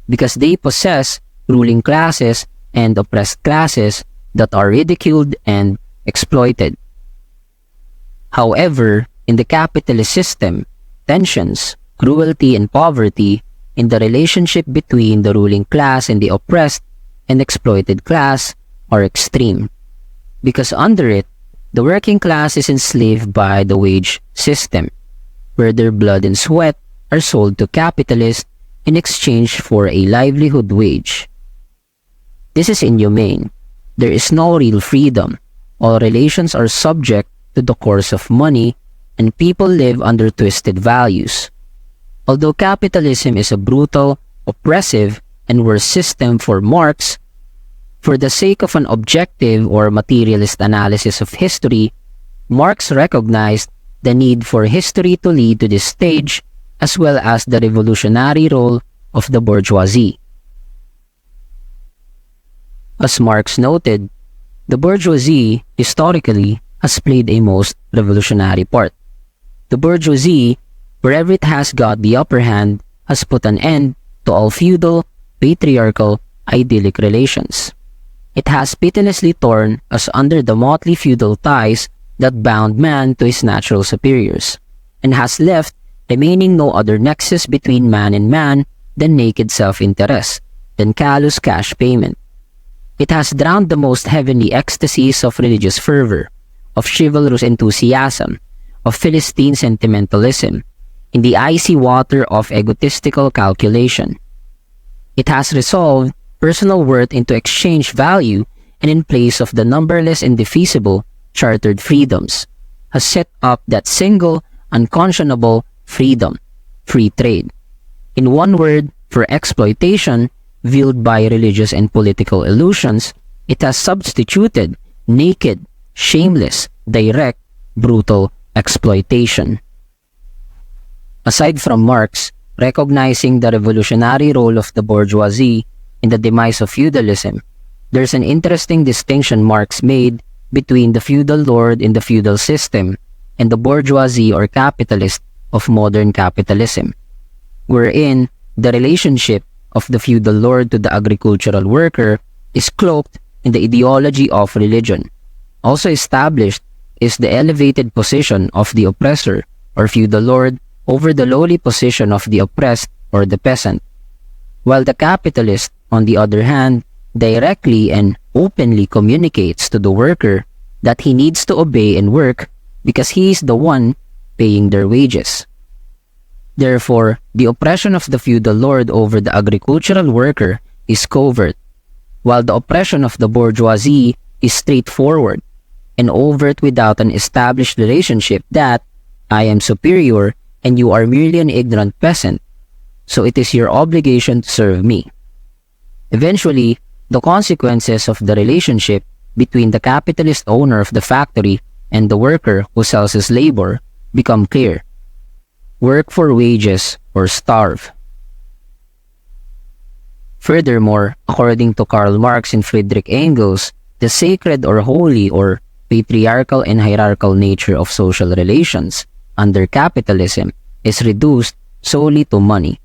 because they possess ruling classes and oppressed classes that are ridiculed and exploited. However, in the capitalist system, tensions, cruelty, and poverty in the relationship between the ruling class and the oppressed and exploited class are extreme, because under it, the working class is enslaved by the wage system, where their blood and sweat are sold to capitalists in exchange for a livelihood wage. This is inhumane. There is no real freedom. All relations are subject to the course of money, and people live under twisted values. Although capitalism is a brutal, oppressive, and worse system for Marx, for the sake of an objective or materialist analysis of history, Marx recognized the need for history to lead to this stage, as well as the revolutionary role of the bourgeoisie. As Marx noted, the bourgeoisie, historically, has played a most revolutionary part. The bourgeoisie, wherever it has got the upper hand, has put an end to all feudal, patriarchal, idyllic relations. It has pitilessly torn us under the motley feudal ties that bound man to his natural superiors, and has left remaining no other nexus between man and man than naked self-interest, than callous cash payment. It has drowned the most heavenly ecstasies of religious fervor, of chivalrous enthusiasm, of Philistine sentimentalism, in the icy water of egotistical calculation. It has resolved personal worth into exchange value, and in place of the numberless indefeasible chartered freedoms, has set up that single, unconscionable freedom, free trade. In one word, for exploitation, veiled by religious and political illusions, it has substituted naked, shameless, direct, brutal exploitation. Aside from Marx recognizing the revolutionary role of the bourgeoisie in the demise of feudalism, there's an interesting distinction Marx made between the feudal lord in the feudal system and the bourgeoisie or capitalist of modern capitalism, wherein the relationship of the feudal lord to the agricultural worker is cloaked in the ideology of religion. Also established is the elevated position of the oppressor or feudal lord over the lowly position of the oppressed or the peasant, while the capitalist, on the other hand, directly and openly communicates to the worker that he needs to obey and work because he is the one paying their wages. Therefore, the oppression of the feudal lord over the agricultural worker is covert, while the oppression of the bourgeoisie is straightforward and overt without an established relationship that I am superior and you are merely an ignorant peasant, so it is your obligation to serve me. Eventually, the consequences of the relationship between the capitalist owner of the factory and the worker who sells his labor become clear. work for wages or starve. Furthermore, according to Karl Marx and Friedrich Engels, the sacred or holy or patriarchal and hierarchical nature of social relations under capitalism is reduced solely to money.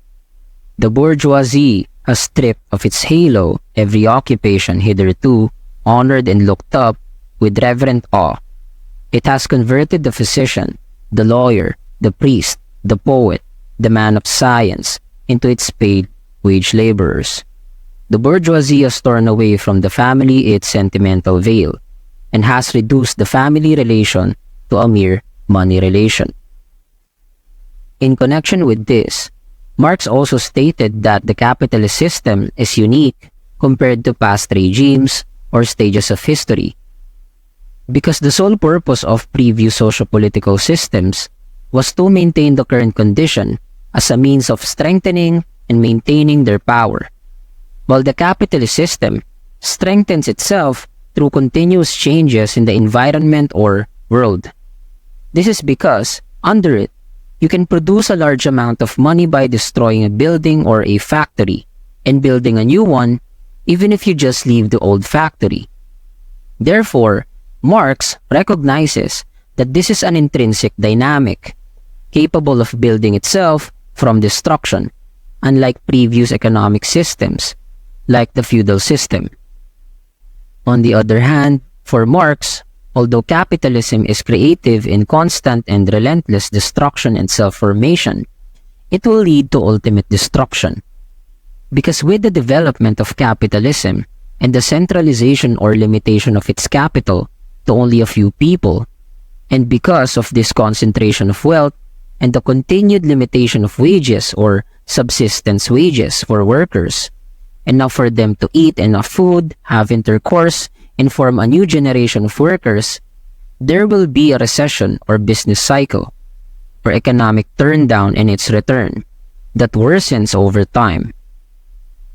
The bourgeoisie has stripped of its halo every occupation hitherto honored and looked up with reverent awe. It has converted the physician, the lawyer, the priest, the poet, the man of science into its paid wage laborers. The bourgeoisie has torn away from the family its sentimental veil and has reduced the family relation to a mere money relation. In connection with this, Marx also stated that the capitalist system is unique compared to past regimes or stages of history, because the sole purpose of previous socio-political systems was to maintain the current condition as a means of strengthening and maintaining their power, while the capitalist system strengthens itself through continuous changes in the environment or world. This is because, under it, you can produce a large amount of money by destroying a building or a factory and building a new one, even if you just leave the old factory. Therefore, Marx recognizes that this is an intrinsic dynamic, capable of building itself from destruction, unlike previous economic systems, like the feudal system. On the other hand, for Marx, although capitalism is creative in constant and relentless destruction and self-formation, it will lead to ultimate destruction. Because with the development of capitalism and the centralization or limitation of its capital to only a few people, and because of this concentration of wealth and the continued limitation of wages or subsistence wages for workers, enough for them to eat enough food, have intercourse, and form a new generation of workers, there will be a recession or business cycle, or economic turndown in its return, that worsens over time.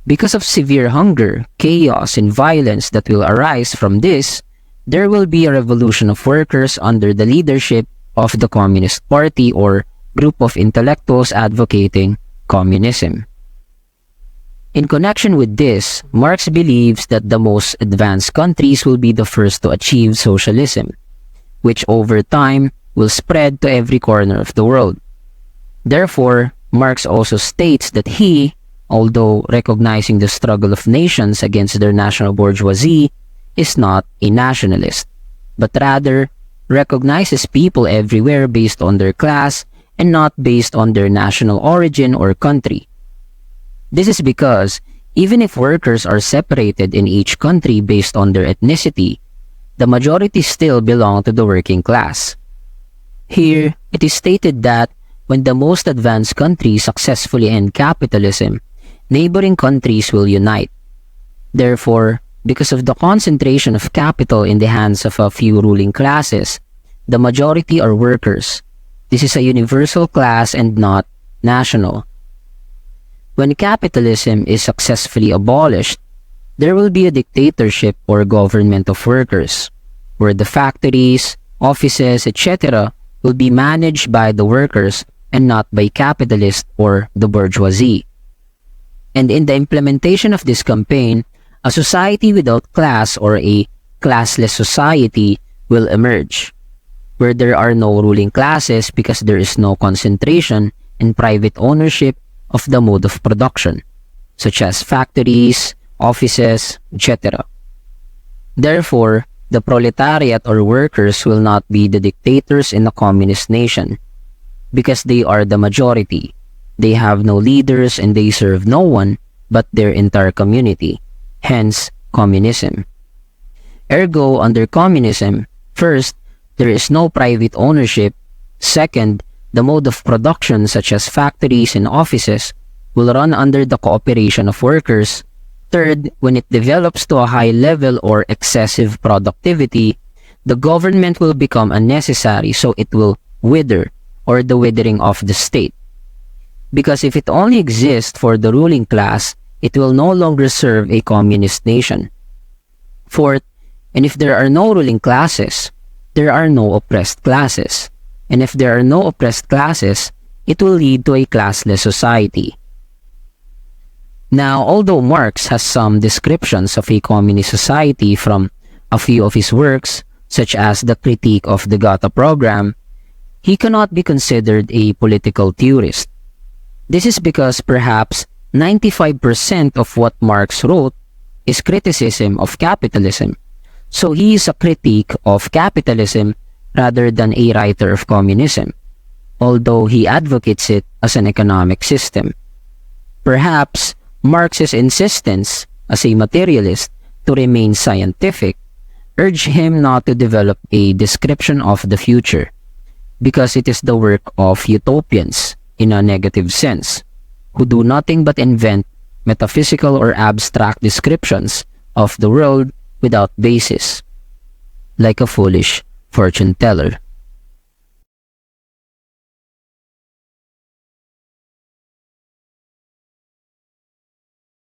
Because of severe hunger, chaos, and violence that will arise from this, there will be a revolution of workers under the leadership of the Communist Party or group of intellectuals advocating communism. In connection with this, Marx believes that the most advanced countries will be the first to achieve socialism, which over time will spread to every corner of the world. Therefore, Marx also states that he, although recognizing the struggle of nations against their national bourgeoisie, is not a nationalist, but rather recognizes people everywhere based on their class and not based on their national origin or country. This is because, even if workers are separated in each country based on their ethnicity, the majority still belong to the working class. Here, it is stated that when the most advanced countries successfully end capitalism, neighboring countries will unite. Therefore, because of the concentration of capital in the hands of a few ruling classes, the majority are workers. This is a universal class and not national. When capitalism is successfully abolished, there will be a dictatorship or government of workers, where the factories, offices, etc. will be managed by the workers and not by capitalists or the bourgeoisie. And in the implementation of this campaign, a society without class or a classless society will emerge, where there are no ruling classes because there is no concentration and private ownership of the mode of production, such as factories, offices, etc. Therefore, the proletariat or workers will not be the dictators in a communist nation, because they are the majority. They have no leaders and they serve no one but their entire community, hence communism. Ergo, under communism, first, there is no private ownership. Second, the mode of production such as factories and offices will run under the cooperation of workers. Third, when it develops to a high level or excessive productivity, the government will become unnecessary, so it will wither, or the withering of the state. Because if it only exists for the ruling class, it will no longer serve a communist nation. Fourth, and if there are no ruling classes, there are no oppressed classes. And if there are no oppressed classes, it will lead to a classless society. Now, although Marx has some descriptions of a communist society from a few of his works, such as the Critique of the Gotha Program, he cannot be considered a political theorist. This is because perhaps 95% of what Marx wrote is criticism of capitalism. So he is a critique of capitalism rather than a writer of communism, although he advocates it as an economic system. Perhaps Marx's insistence as a materialist to remain scientific urged him not to develop a description of the future, because it is the work of utopians in a negative sense, who do nothing but invent metaphysical or abstract descriptions of the world without basis, like a foolish fortune teller.